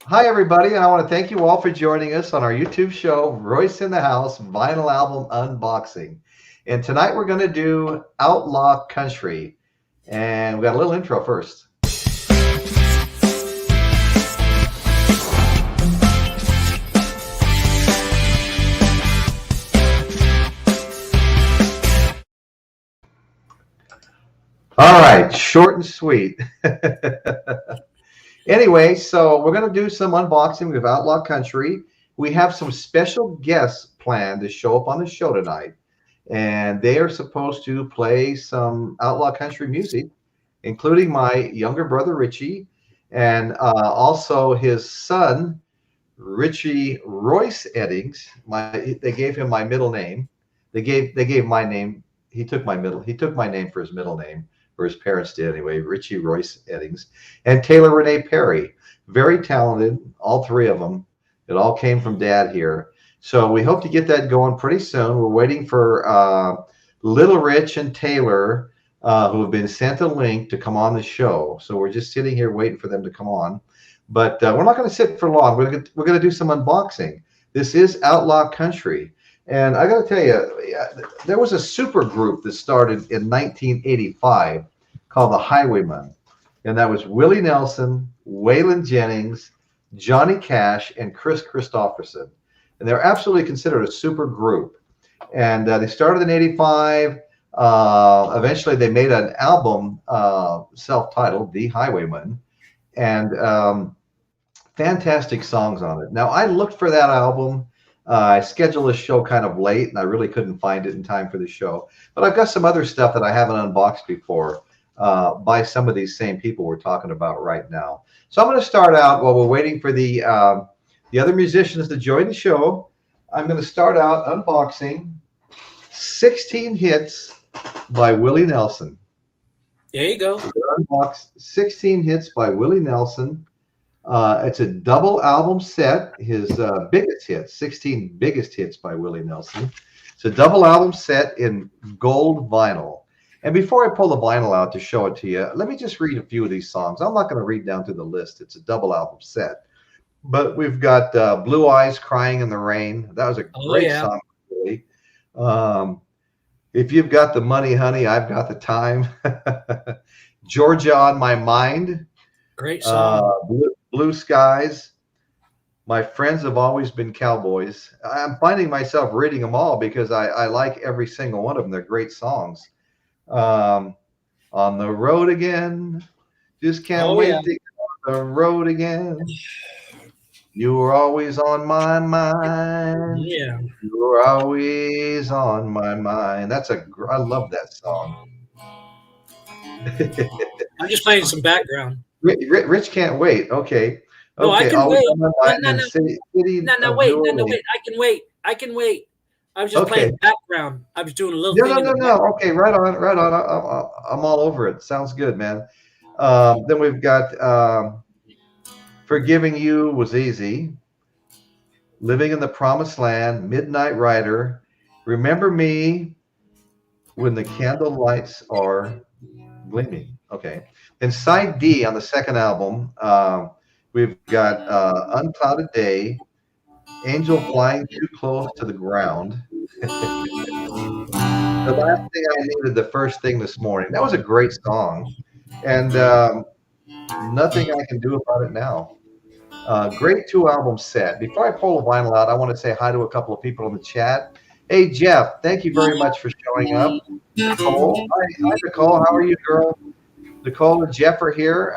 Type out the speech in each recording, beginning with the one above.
Hi, everybody, and I want to thank you all for joining us on our YouTube show, Royce in the House Vinyl Album Unboxing. And tonight we're going to do Outlaw Country. And we got a little intro first. All right, short and sweet. Anyway, so we're going to do some unboxing with Outlaw Country. We have some special guests planned to show up on the show tonight, and they are supposed to play some Outlaw Country music, including my younger brother Richie, and also his son Richie Royce Eddings. They gave him my middle name. They gave my name. He took my middle. He took my name for his middle name, or his parents did anyway. Richie Royce Eddings and Taylor Renee Perry, very talented. All three of them. It all came from Dad here. So we hope to get that going pretty soon. We're waiting for Little Rich and Taylor, who have been sent a link to come on the show. So we're just sitting here waiting for them to come on. But we're not going to sit for long. We're going to do some unboxing. This is Outlaw Country. And I got to tell you, there was a super group that started in 1985 called the Highwaymen. And that was Willie Nelson, Waylon Jennings, Johnny Cash, and Chris Christopherson. And they're absolutely considered a super group. And they started in 85. Eventually, they made an album self-titled, The Highwaymen. And fantastic songs on it. Now, I looked for that album. I scheduled this show kind of late, and I really couldn't find it in time for the show. But I've got some other stuff that I haven't unboxed before by some of these same people we're talking about right now. So I'm going to start out while we're waiting for the other musicians to join the show. I'm going to start out unboxing 16 Hits by Willie Nelson. There you go. Unbox 16 Hits by Willie Nelson. It's a double album set, his biggest hits, 16 biggest hits by Willie Nelson. It's a double album set in gold vinyl. And before I pull the vinyl out to show it to you, let me just read a few of these songs. I'm not going to read down through the list. It's a double album set. But we've got Blue Eyes Crying in the Rain. That was a great song, Willie. If You've Got the Money, Honey, I've Got the Time. Georgia on My Mind. Great song. Blue Skies. My Friends Have Always Been Cowboys. I'm finding myself reading them all because I like every single one of them. They're great songs. On the Road Again. Just can't wait to get on the road again. You were always on my mind. Yeah. You were always on my mind. I love that song. I'm just playing some background. Rich can't wait. Okay. No, I can wait. No, wait. I can wait. I was just playing background. I was doing a little thing. No. Okay, right on. I'm all over it. Sounds good, man. Then we've got Forgiving You Was Easy, Living in the Promised Land, Midnight Rider, Remember Me When the Candle Lights Are Gleaming. Okay. And side D on the second album, we've got Unclouded Day, Angel Flying Too Close to the Ground. The Last Thing I Needed, the First Thing This Morning. That was a great song. And Nothing I Can Do About It Now. Great 2-album set. Before I pull the vinyl out, I want to say hi to a couple of people in the chat. Hey, Jeff, thank you very much for showing up. Nicole. Hi, Nicole. How are you, girl? Nicole and Jeff are here.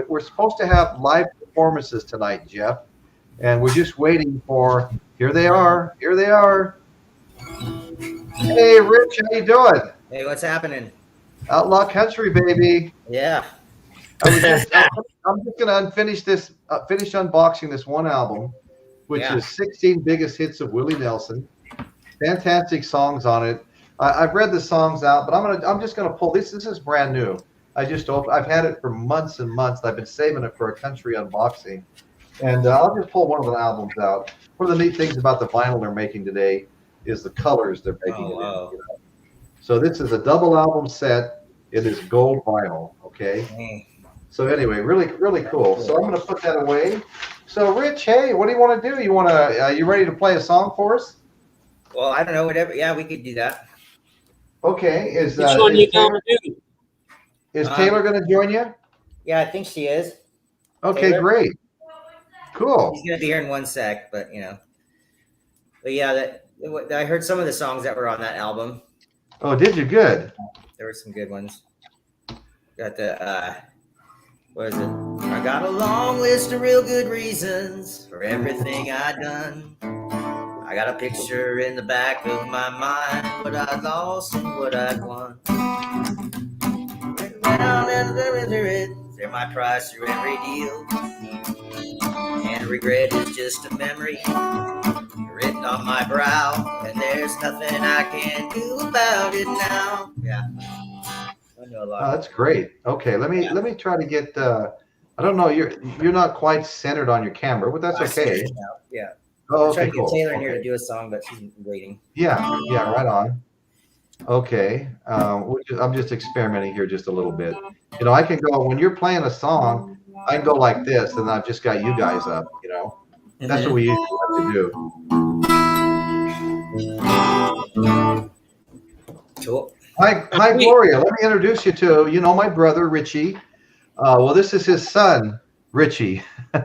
We're supposed to have live performances tonight, Jeff. And we're just waiting for, here they are. Here they are. Hey, Rich, how you doing? Hey, what's happening? Outlaw Country, baby. Yeah. I'm just going to finish unboxing this one album, which is 16 biggest hits of Willie Nelson. Fantastic songs on it. I've read the songs out, but I'm just going to pull this. This is brand new. I've had it for months and months. I've been saving it for a country unboxing, and I'll just pull one of the albums out. One of the neat things about the vinyl they're making today is the colors they're making it in. You know? So this is a double album set. It is gold vinyl. Okay. So anyway, really, really cool. So I'm going to put that away. So, Rich, hey, what do you want to do? You ready to play a song for us? Well, I don't know, whatever. Yeah, we could do that. Okay. Which one you gonna do? Is Taylor going to join you? Yeah, I think she is. Okay, Taylor? great. Cool. She's gonna be here in one sec, but But yeah, I heard some of the songs that were on that album. Oh, did you? Good. There were some good ones. Got the what is it? I got a long list of real good reasons for everything I done. I got a picture in the back of my mind, what I lost and what I won. They're my price through every deal. And regret is just a memory written on my brow, and there's nothing I can do about it now. Yeah, I know a lot. Oh, that's great. Okay, let me try to get. I don't know. You're not quite centered on your camera, but that's okay. Yeah. Oh, I'm trying okay, to get cool. Taylor in here to do a song, but she's waiting. Yeah, right on. Okay, I'm just experimenting here just a little bit. I can go when you're playing a song. I can go like this, and I've just got you guys up. That's what we usually like to do. Cool. Hi, Gloria. Let me introduce you to my brother Richie. Well, this is his son, Richie. Is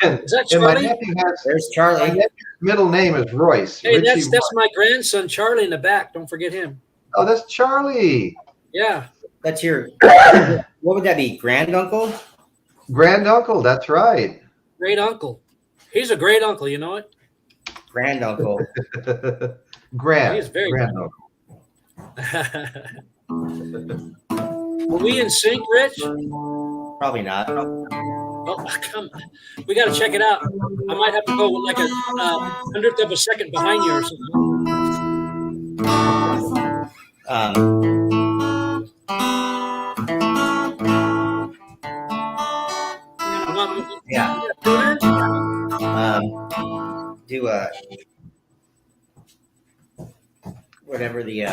that Charlie? And my nephew There's Charlie. My nephew's middle name is Royce. Hey, Richie that's my grandson, Charlie, in the back. Don't forget him. Oh, that's Charlie. Yeah. That's your, what would that be? Granduncle? Granduncle, that's right. Great uncle. He's a great uncle, you know it? Granduncle. He's very granduncle. Were we in sync, Rich? Probably not. Oh, come on. We got to check it out. I might have to go like a hundredth of a second behind you or something. Yeah. Do whatever the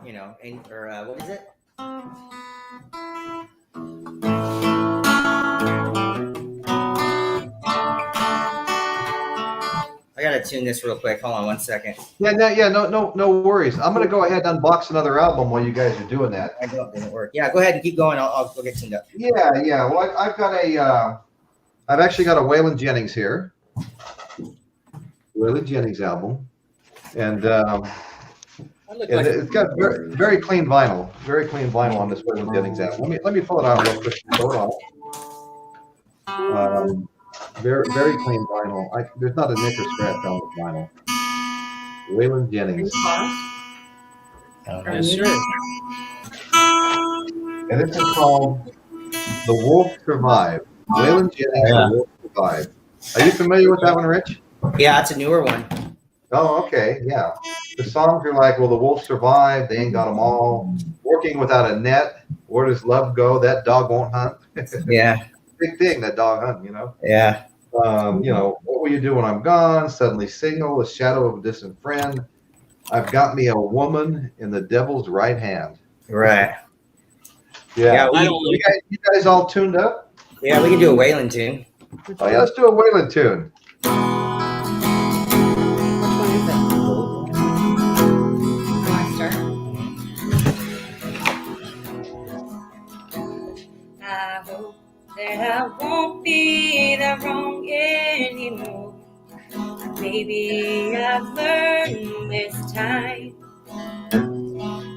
what is it? I gotta tune this real quick. Hold on 1 second. No worries. I'm gonna go ahead and unbox another album while you guys are doing that. I know it didn't work. Yeah, go ahead and keep going. I'll get tuned up. Yeah. Well, I've actually got a Waylon Jennings here. Waylon Jennings album, and it's got very, very clean vinyl. Very clean vinyl on this Waylon Jennings album. Let me pull it out real quick. Hold on. Very, very clean vinyl. There's not a nick or scratch on this vinyl. Waylon Jennings. Yes, sir. And this is called The Wolf Survived. Waylon Jennings, The Wolf Survived. Are you familiar with that one, Rich? Yeah, it's a newer one. Oh, okay. Yeah. The songs are like, well, the wolf survived. They ain't got them all. Working without a net. Where does love go? That dog won't hunt. Yeah. Big thing, that dog hunt, Yeah. What will you do when I'm gone? Suddenly single, a shadow of a distant friend. I've got me a woman in the devil's right hand. Right. Yeah. You guys all tuned up? Yeah, we can do a Waylon tune. Oh, yeah, let's do a Waylon tune. I hope that I won't be that wrong anymore. Maybe I've learned this time.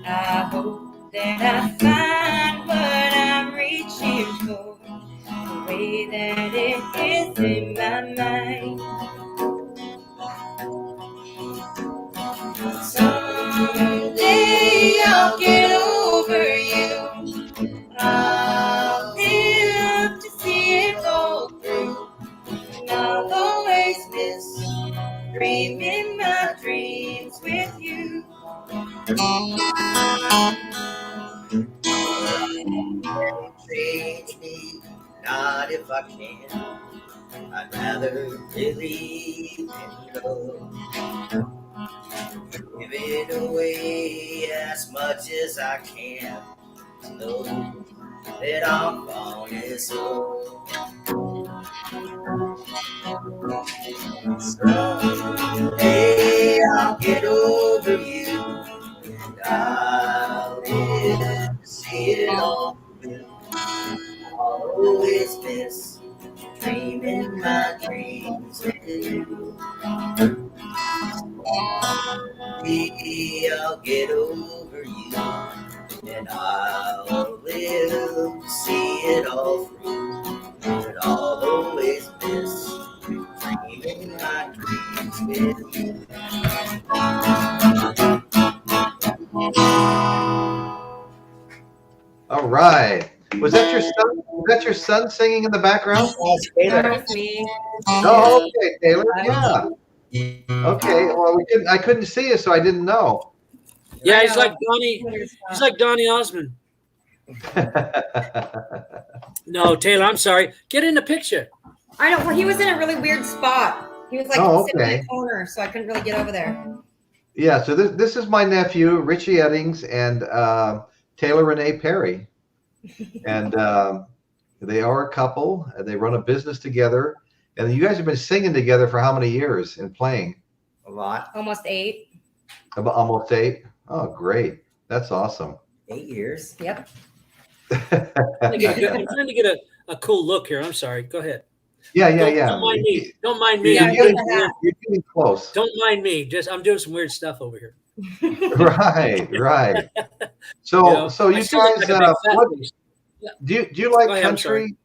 I hope that I find what I'm reaching for, the way that it is in my mind. Someday I'll get over you. I'll live to see it all through, and I'll always miss dreaming my dreams with you. Change me, not if I can. I'd rather believe in love. Give it away as much as I can. Know that I'm falling slow. dreams of you. Maybe I'll get over you, and I'll live to see it all through. But I'll always miss dreaming my dreams with you. All right. Was that your son? Was that your son singing in the background? That's Taylor. That was me. Oh, okay, Taylor. Yeah. Okay. Well, I couldn't see you, so I didn't know. Yeah, he's like Donnie. He's like Donnie Osmond. No, Taylor, I'm sorry. Get in the picture. I don't. Well, he was in a really weird spot. He was like Oh, sitting in okay. the corner, so I couldn't really get over there. Yeah. So this is my nephew, Richie Eddings, and Taylor Renee Perry, and they are a couple. And they run a business together. And you guys have been singing together for how many years and playing? A lot. Almost 8. About almost 8. Oh, great. That's awesome. 8 years. Yep. I'm trying to get a cool look here. I'm sorry. Go ahead. Yeah. Don't mind me. Don't mind me. You're Yeah, getting close. Don't mind me. Just I'm doing some weird stuff over here. Right. So I you still look guys, like a big fat what, face. do you like Go ahead, I'm sorry. country?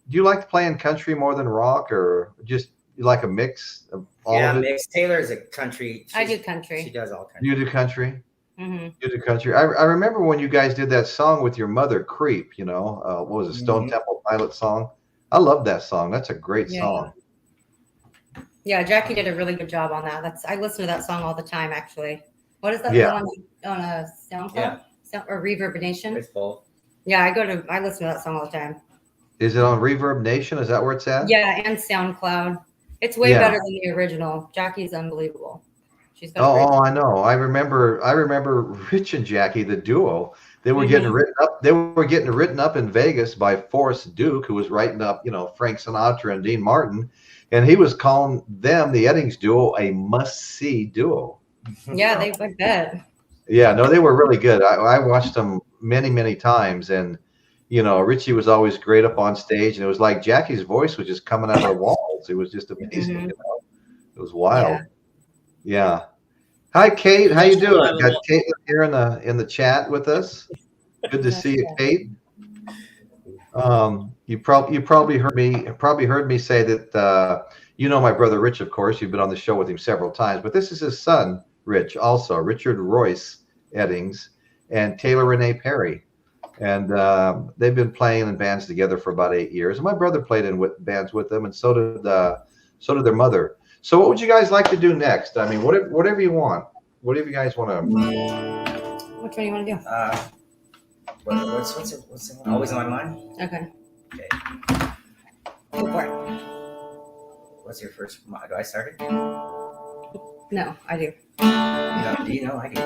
Do you like playing country more than rock, or just you like a mix of all Yeah, of it? mix. Taylor's a country. I do She country. does all country. You do country. Mm-hmm. You do country. I remember when you guys did that song with your mother, "Creep." You know, what was it, Stone Mhm. Temple Pilot song? I love that song. That's a great Yeah. song. Yeah, Jackie did a really good job on that. I listen to that song all the time, actually. What is that Yeah. one on a SoundCloud? Yeah. Or Reverb Nation? It's both. Yeah, I listen to that song all the time. Is it on Reverb Nation? Is that where it's at? Yeah, and SoundCloud. It's way Yeah. better than the original. Jackie's unbelievable. She's got a Oh, I know. I remember Rich and Jackie, the duo. They were getting written up. They were getting written up in Vegas by Forrest Duke, who was writing up, Frank Sinatra and Dean Martin, and he was calling them, the Eddings duo, a must-see duo. Yeah, I bet. Yeah, no, they were really good. I watched them many, many times, and Richie was always great up on stage, and it was like Jackie's voice was just coming out of the walls. It was just amazing. It was wild. Yeah. Hi, Kate. How you doing? Got Caitlin here in the chat with us. Good to see you, Kate. You probably heard me say that my brother Rich, of course. You've been on the show with him several times, but this is his son, Rich, also Richard Royce Eddings and Taylor Renee Perry, and they've been playing in bands together for about 8 years. And my brother played in bands with them, and so did their mother. So what would you guys like to do next? I mean, whatever you want. Whatever you guys want to. Which one do you want to do? What's always on my mind? Okay. Okay. Go for it. What's your first? Do I start it? No, I do. Do you know? I do.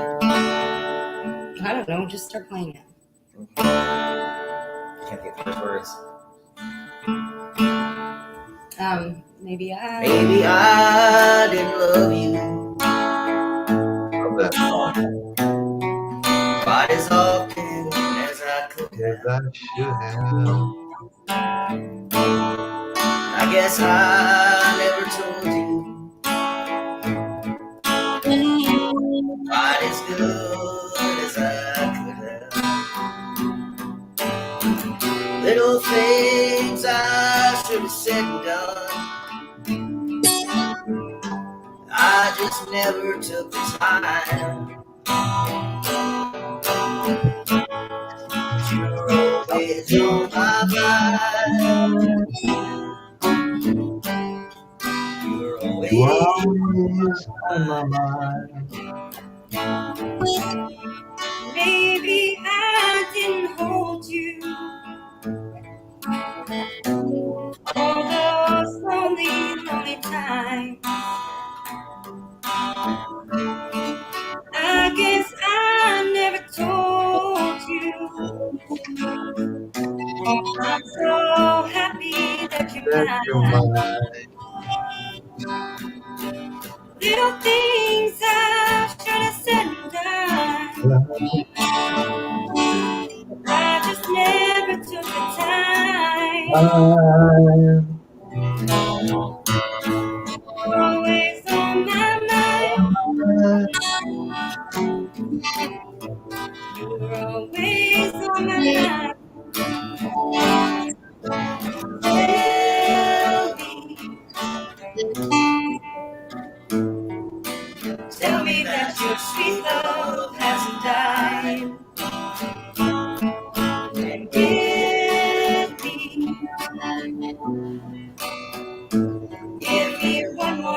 I don't know. Just start playing it. Can't get the first words. Maybe I didn't love you Love that song. quite as often as I could Yes, have. I should have. I guess I never told you quite as good as I could have. Little things I should have said and done, I just never took the time. You're always on my mind. You're always You are always on my mind. Maybe I didn't hold you all those lonely times. I guess I never told you I'm so happy that you're mine. Little things I should have said and done, I just never took the time.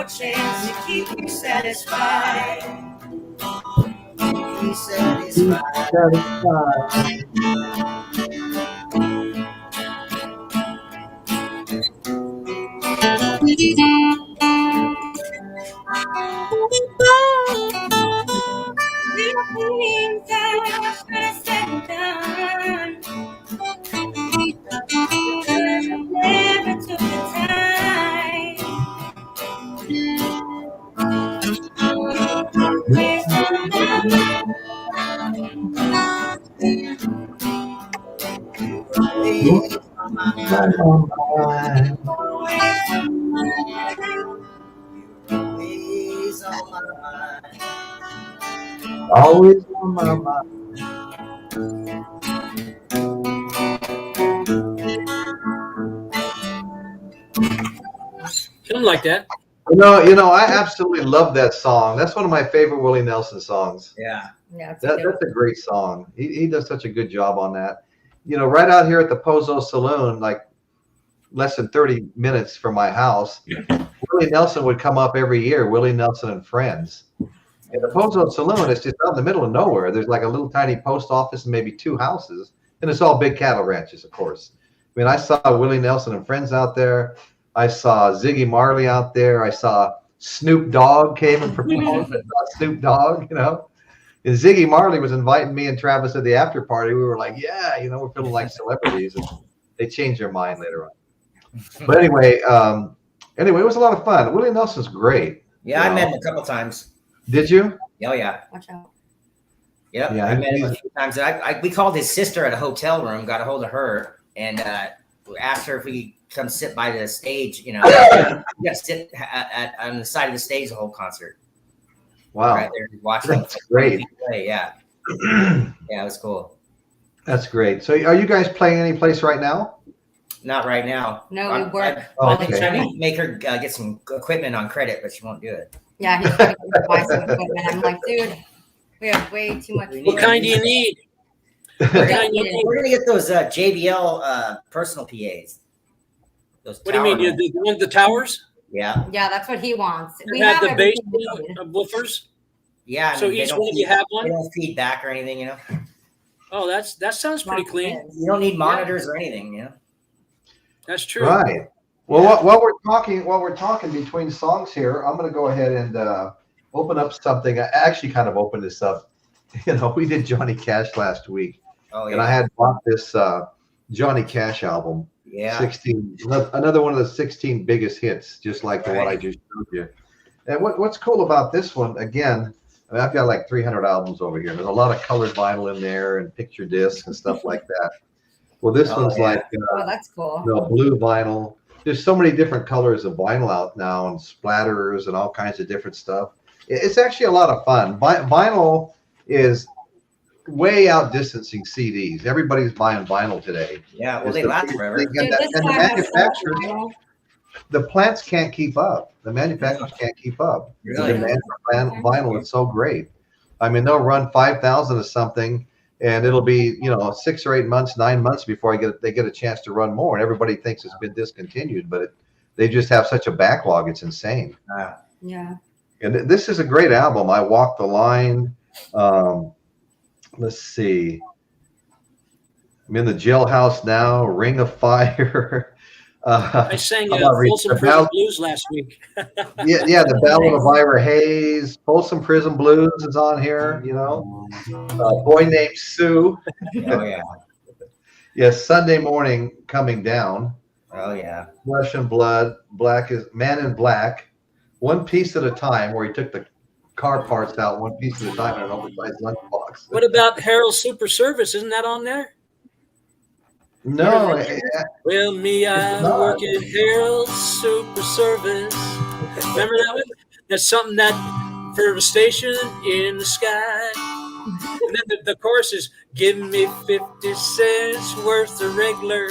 chance to keep you satisfied. Keep me satisfied. Little things I should have said and done. Never took the time. Always on my mind. Always on my mind. Always on my mind. Always on my mind. Always on my mind. Something like that. I absolutely love that song. That's one of my favorite Willie Nelson songs. Yeah. Yeah, it's That's a great song. He does such a good job on that. Right out here at the Pozo Saloon, like less than 30 minutes from my house, Willie Nelson would come up every year, Willie Nelson and Friends. And the Pozo Saloon is just out in the middle of nowhere. There's like a little tiny post office and maybe 2 houses. And it's all big cattle ranches, of course. I mean, I saw Willie Nelson and Friends out there. I saw Ziggy Marley out there. I saw Snoop Dogg came and performed. I saw Snoop Dogg, And Ziggy Marley was inviting me and Travis to the after party. We were like, yeah, we're feeling like celebrities. And they changed their mind later on. But anyway, it was a lot of fun. Willie Nelson's great. Yeah, I met him a couple times. Did you? Oh yeah. Watch out. Yep. Yeah, I met him a few times. We called his sister at a hotel room, got a hold of her, and asked her if we come sit by the stage. You got to sit on the side of the stage the whole concert. Wow. Right there, watching. That's great. Play. Yeah. Yeah, it was cool. That's great. So are you guys playing any place right now? Not right now. No, we work. I've Okay. been trying to make her get some equipment on credit, but she won't do it. Yeah, he's trying to buy some equipment. I'm like, dude, we have way too much. What kind do you need? What kind do you need? We're gonna get those JBL personal PAs. Those What do you mean? tower The ones, the towers? Yeah, Yeah, that's what he wants. We Have have the bass everything we need. woofers? yeah. So they each don't one of you feed- have one? They don't feed back or anything, Oh, that sounds pretty clean. You don't need monitors or anything, That's true. Right. Well, while we're talking between songs here, I'm going to go ahead and open up something. I actually kind of opened this up. We did Johnny Cash last week, Oh and I had bought this Johnny Cash album. yeah. 16, another one of the 16 biggest hits, just like the one I just showed you. And what's cool about this one, again, I've got like 300 albums over here. There's a lot of colored vinyl in there and picture discs and stuff like that. Well, this Oh, one's yeah. like Oh, that's cool. blue vinyl. There's so many different colors of vinyl out now and splatters and all kinds of different stuff. It's actually a lot of fun. Vinyl is way out distancing CDs. Everybody's buying vinyl today. Yeah, well, It's they the last big forever. thing. Dude, And this the guy has so much manufacturers, vinyl. the plants can't keep up. The manufacturers can't keep up. The Really? demand for vinyl is so great. I mean, they'll run 5,000 of something, and it'll be 6 or 8 months, 9 months before they get a chance to run more. And everybody thinks it's been discontinued, but they just have such a backlog. It's insane. Yeah. And this is a great album. I Walk the Line. Let's see. I'm in the Jailhouse Now. Ring of Fire. I sang How about Folsom the Prison Ballad- Blues last week. yeah, the Ballad of Ira Hayes. Folsom Prison Blues is on here. Boy Named Sue. Oh yeah. Yes, Sunday Morning Coming Down. Oh yeah. Flesh and Blood. Black is Man in Black. One Piece at a Time, where he took the car parts out one piece at a time in an oversized lunchbox. What about Harold's Super Service? Isn't that on there? No, Well, me, I not. work at Harold's Super Service. Remember that one? That's something that for a station in the sky. And then the chorus is, give me 50 cents worth of regular.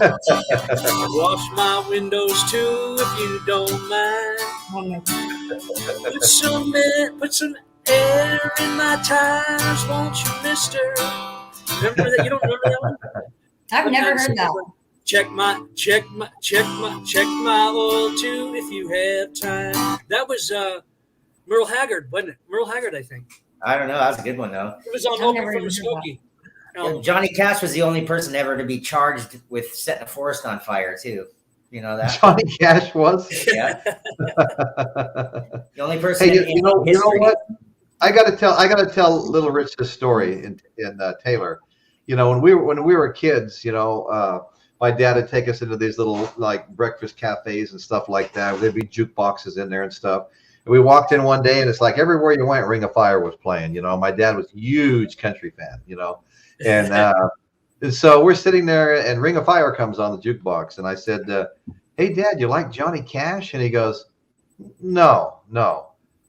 Wash my windows too, if you don't mind. Oh my God. Put some air in my tires, won't you, mister? Remember that? You don't remember that one? I've never heard that. check my oil too if you have time. That was Merle Haggard, wasn't it? Merle Haggard, I think. I don't know. That was a good one though. It was on I've Open never from even a heard Smoky. album. Johnny Cash was the only person ever to be charged with setting a forest on fire too. You know that? Johnny Cash was. Yeah. The only person Hey, in you know history. what? I gotta tell Little Rich this story in Taylor. You know, when we were kids, you know, my dad would take us into these little like breakfast cafes and stuff like that. There'd be jukeboxes in there and stuff. And we walked in one day, and it's like everywhere you went, Ring of Fire was playing. You know, my dad was a huge country fan. You know, and so we're sitting there, and Ring of Fire comes on the jukebox, and I said, "Hey, Dad, you like Johnny Cash?" And he goes, "No.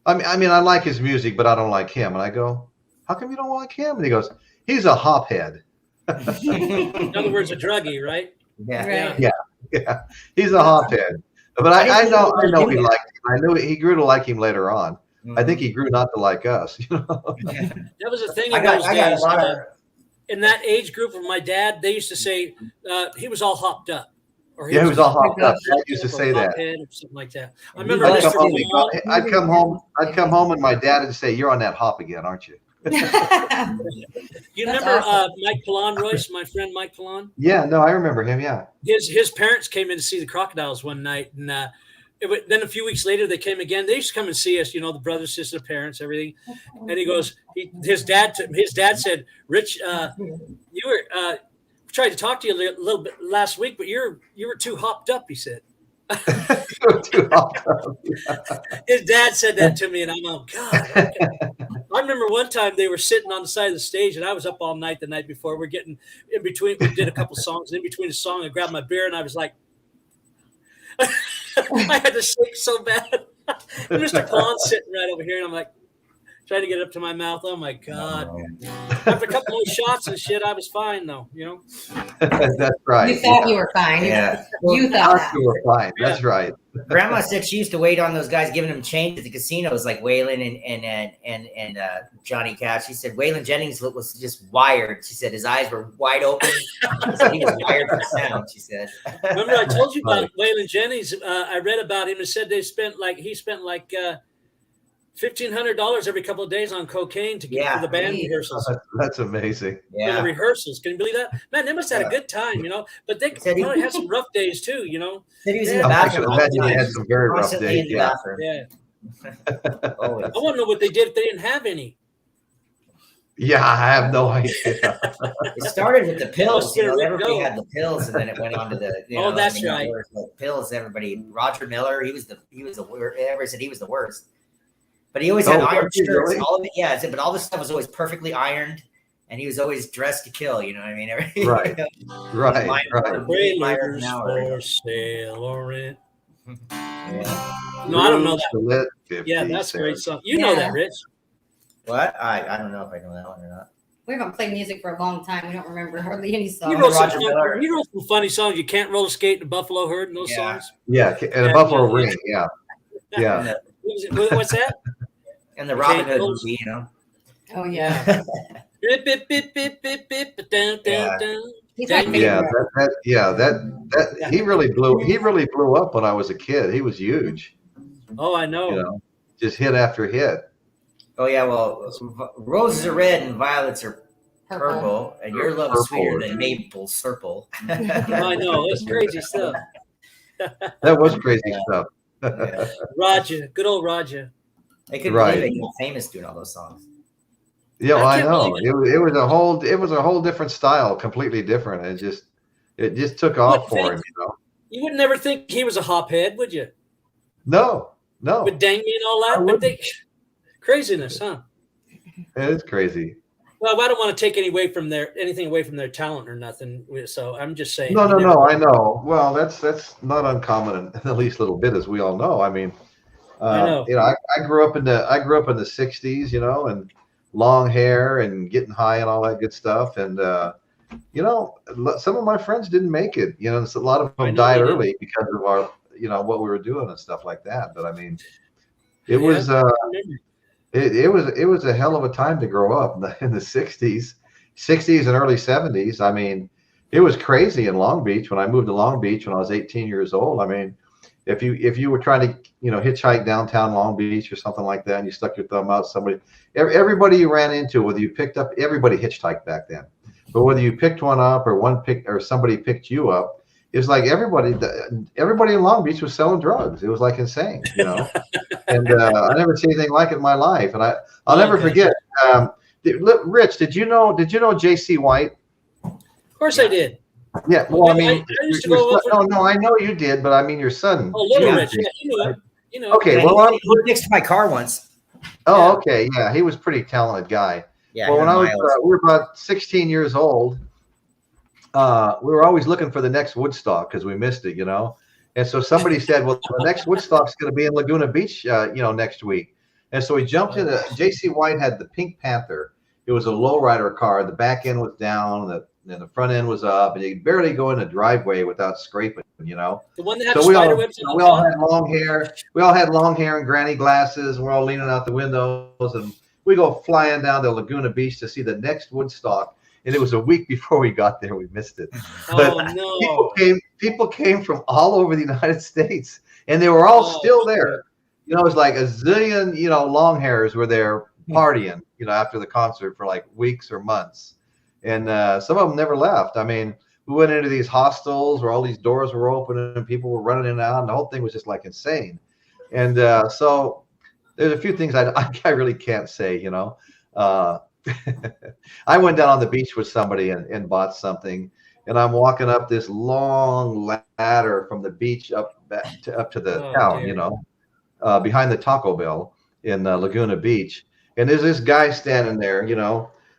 I mean, I like his music, but I don't like him." And I go, "How come you don't like him?" And he goes, "He's a hophead." In other words, a druggie, right? Yeah. Right. Yeah, he's a hophead. But I know he liked him. I knew he grew to like him later on. I think he grew not to like us. You know? That was the thing I in got those a days. lot of. In that age group of my dad, they used to say he was all hopped up. Or Yeah, he was all hopped up. Dad used to say that. Or something like that. I remember I'd Mr. come Malone. I'd come home, and my dad would say, "You're on that hop again, aren't you?" You That's remember awesome. Mike Pallon, Royce, my friend Mike Pallon? Yeah, no, I remember him. Yeah. His parents came in to see the Crocodiles one night, and then a few weeks later they came again. They used to come and see us, you know, the brothers, sisters, parents, everything. And he goes, his dad said, "Rich, you were tried to talk to you a little bit last week, but you were too hopped up." He said. Too hopped up. His dad said that to me, and I'm like, God. Okay. I remember one time they were sitting on the side of the stage, and I was up all night the night before. We're getting in between. We did a couple songs. In between the song, I grabbed my beer, and I was like, I had to shake so bad. Mr. Pond's sitting right over here, and I'm like, trying to get it up to my mouth. Oh my God! After a couple more shots and shit, I was fine though. You know. That's right. You thought you were fine. Yeah. You thought that. You were fine. That's right. Grandma said she used to wait on those guys giving them change at the casinos, like Waylon and Johnny Cash. She said Waylon Jennings was just wired. She said his eyes were wide open. She said he was wired for sound. She said. Remember, I told you about Waylon Jennings. I read about him and said he spent like $1,500 every couple of days on cocaine to get for the band rehearsals. That's amazing. For the rehearsals. Can you believe that? Man, they must have had a good time, you know. But they probably had some rough days too, you know. Said he was in the I bathroom. can all the imagine he time. had some very rough Constantly days. in the Yeah. bathroom. Yeah. Always. I want to know what they did if they didn't have any. Yeah, I have no idea. It started with the pills. Must You get know, a rip everybody go. had the pills, and then it went on to the. You Oh, know, that's I mean, right. The pills. Everybody. Roger Miller. He was the worst. Everybody said he was the worst. But he always had iron was he shirts. really? All of it, yeah. But all this stuff was always perfectly ironed, and he was always dressed to kill. You know what I mean? Right. Right. Trailers for sale or rent. No, I don't know that. Yeah, that's a great song. You know that, Rich. What? I don't know if I know that one or not. We haven't played music for a long time. We don't remember hardly any songs. You wrote Roger Miller. some funny songs. You Can't Roller Skate and Buffalo Herd and those songs. Yeah, and a Buffalo Ring. Yeah. Yeah. What's that? And the Robin Hood movie, you know. Oh yeah. He's my favorite. That he really blew up when I was a kid. He was huge. Oh, I know. You know, just hit after hit. Oh yeah, well, roses are red and violets are purple, and your love is sweeter than maple syrup. I know, it's crazy stuff. That was crazy stuff. Yeah. Roger, good old Roger. They couldn't believe they got famous doing all those songs. Yeah, well, I can't know. believe It was a whole different style, completely different. It just took off for him, you know. You would never think he was a hophead, would you? No. With Dang Me and all that, but craziness, huh? It is crazy. Well, I don't want to take anything away from their talent or nothing. So I'm just saying. No, I know. Well, that's not uncommon in the least little bit, as we all know. I mean, I know. You know, I grew up in the '60s, you know, and long hair and getting high and all that good stuff. And you know, some of my friends didn't make it. You know, a lot of them died early because of our, you know, what we were doing and stuff like that. But I mean, it was it was a hell of a time to grow up in the '60s and early '70s. I mean, It was crazy in Long Beach when I moved to Long Beach when I was 18 years old. I mean, if you were trying to hitchhike downtown Long Beach or something like that, and you stuck your thumb out, everybody you ran into, whether you picked up, everybody hitchhiked back then, but whether you picked one up or somebody picked you up, it's like everybody in Long Beach was selling drugs. It was like insane, and I never seen anything like it in my life, and I'll never forget. Rich, did you know J.C. White? Of course I did. Yeah, well, I mean, I used to go over. no, I know you did, but I mean, your son. Oh, Little Rich, yeah, you know. Okay, Yeah, well, he fixed my car once. Oh, okay, yeah, he was a pretty talented guy. Yeah. Well, when we were about 16 years old, we were always looking for the next Woodstock because we missed it, And so somebody said, "Well, the next Woodstock's going to be in Laguna Beach, next week." And so we jumped in. J.C. White had the Pink Panther. It was a lowrider car. The back end was down, and the front end was up, and you could barely go in a driveway without scraping, The one that had So spider webs on we the all top? had long hair. We all had long hair and granny glasses. We're all leaning out the windows, and we go flying down to Laguna Beach to see the next Woodstock. And it was a week before we got there. We missed it. Oh, no. People came from all over the United States, and they were all still there. It was like a zillion, long hairs were there partying, after the concert for like weeks or months. And some of them never left. I mean, we went into these hostels where all these doors were open and people were running in and out, and the whole thing was just like insane. And so there's a few things I really can't say, I went down on the beach with somebody and bought something, and I'm walking up this long ladder from the beach up to the town, behind the Taco Bell in Laguna Beach. And there's this guy standing there,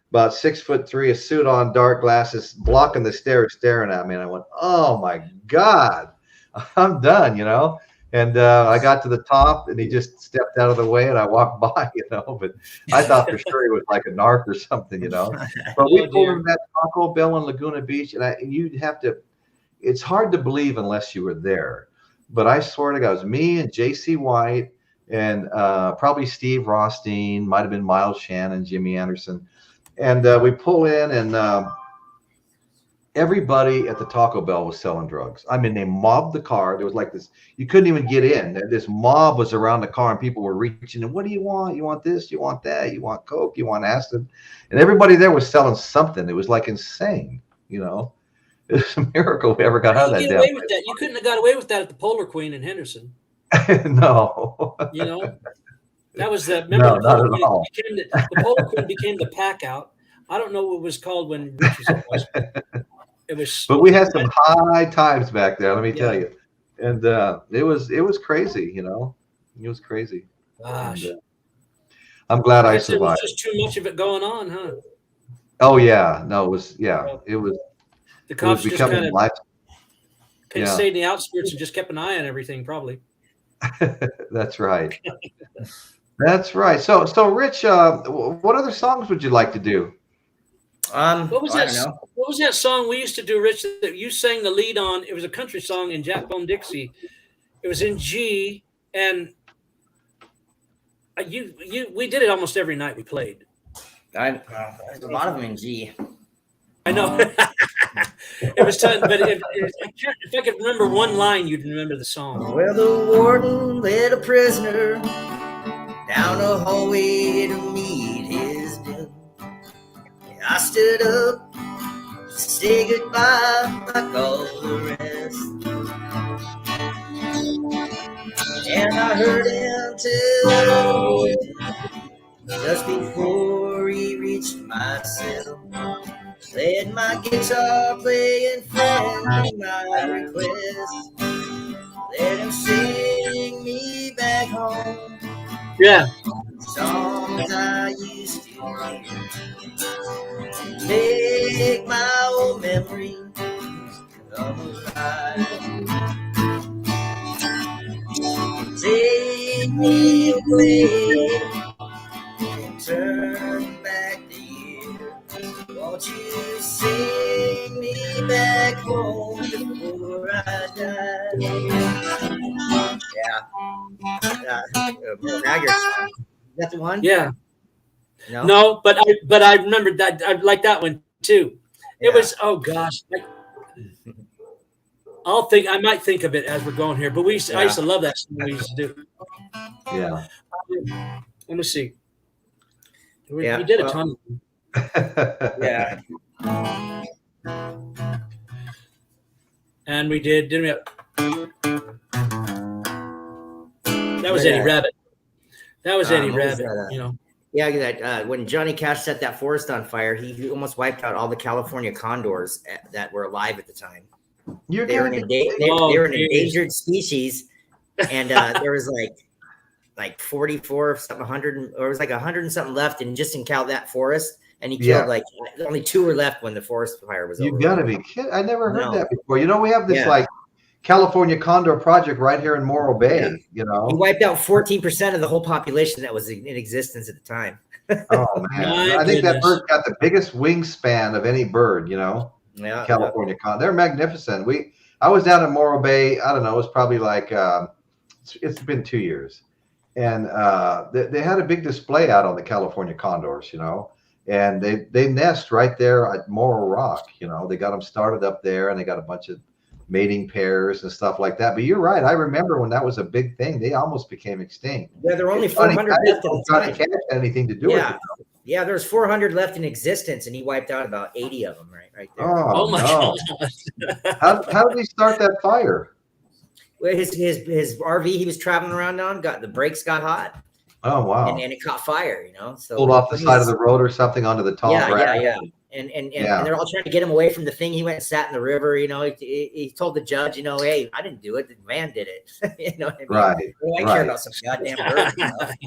about 6'3", a suit on, dark glasses, blocking the stairs, staring at me. And I went, "Oh my God, I'm done," And I got to the top, and he just stepped out of the way, and I walked by, But I thought for sure he was like a narc or something, But we pulled him that Taco Bell in Laguna Beach, and you'd have to. It's hard to believe unless you were there, but I swear to God, it was me and J.C. White and probably Steve Rothstein, might have been Miles Shannon, Jimmy Anderson. And we pull in, and everybody at the Taco Bell was selling drugs. I mean, they mobbed the car. There was like this, you couldn't even get in. This mob was around the car, and people were reaching, and "What do you want? You want this? You want that? You want Coke? You want acid?" And everybody there was selling something. It was like insane, It was a miracle we ever got out of that. Away with that. You couldn't have got away with that at the Polar Queen in Henderson. No. That was the. No, Remember, not at all. The Polar Queen became the pack out. I don't know what it was called when Richard was. It was. But we had some high times back there. Let me tell you, and it was crazy. It was crazy. Gosh. And, I'm glad I survived. There was just too much of it going on, huh? Oh yeah, no, it was. Yeah, it was. The cops just kind of stayed in the outskirts and just kept an eye on everything, probably. That's right. That's right. So Rich, what other songs would you like to do? What was that song we used to do, Rich, that you sang the lead on? It was a country song in Jack Bone Dixie. It was in G, and we did it almost every night we played. There's a lot of them in G. I know. It was tough, but if I could remember one line, you'd remember the song. Well, the warden led a prisoner down a hallway to meet his doom. I stood up to say goodbye like all the rest, and I heard him tell just before he reached my cell, played my guitar, playing friendly my request, let him sing me back home. Yeah. Songs I used to hear, make my old memories come alive. Take me away and turn back the year. Won't you sing me back home before I die? Yeah. Now you're is that the one? Yeah. No, but I remembered that. I like that one too. It was, oh gosh, I might think of it as we're going here, but I used to love that song we used to do. Yeah. Let me see. We Yeah, did a ton of them. Yeah. And we did, didn't we? That was Eddie Rabbit. That was Eddie Rabbit, you know. Yeah, that when Johnny Cash set that forest on fire, he almost wiped out all the California condors that were alive at the time. They were an endangered species, and there was like 44, something 100, or it was like 100 and something left, and just in that forest, and he killed like only 2 were left when the forest fire was over. You gotta be kidding! I never heard that before. You know, we have this like California Condor Project right here in Morro Bay. Yeah. You know, he wiped out 14% of the whole population that was in existence at the time. Oh man, I think that bird's got the biggest wingspan of any bird. You know, California Condor. They're magnificent. I was down in Morro Bay. I don't know. It was probably like it's been 2 years, and they had a big display out on the California condors. You know. And they nest right there at Morro Rock. You know, they got them started up there, and they got a bunch of mating pairs and stuff like that. But you're right. I remember when that was a big thing. They almost became extinct. Yeah, there were only 400 left at the time. Johnny Cash had anything to do with it. Yeah, there's 400 left in existence, and he wiped out about 80 of them right there. Oh my God! How did he start that fire? Well, his RV he was traveling around on the brakes got hot. Oh wow! And it caught fire, you know. So pulled off the side of the road or something onto the top. Yeah. And they're all trying to get him away from the thing. He went and sat in the river. You know, he told the judge, you know, hey, I didn't do it. The man did it. You know what I mean? Right. Well, I care about some goddamn bird. You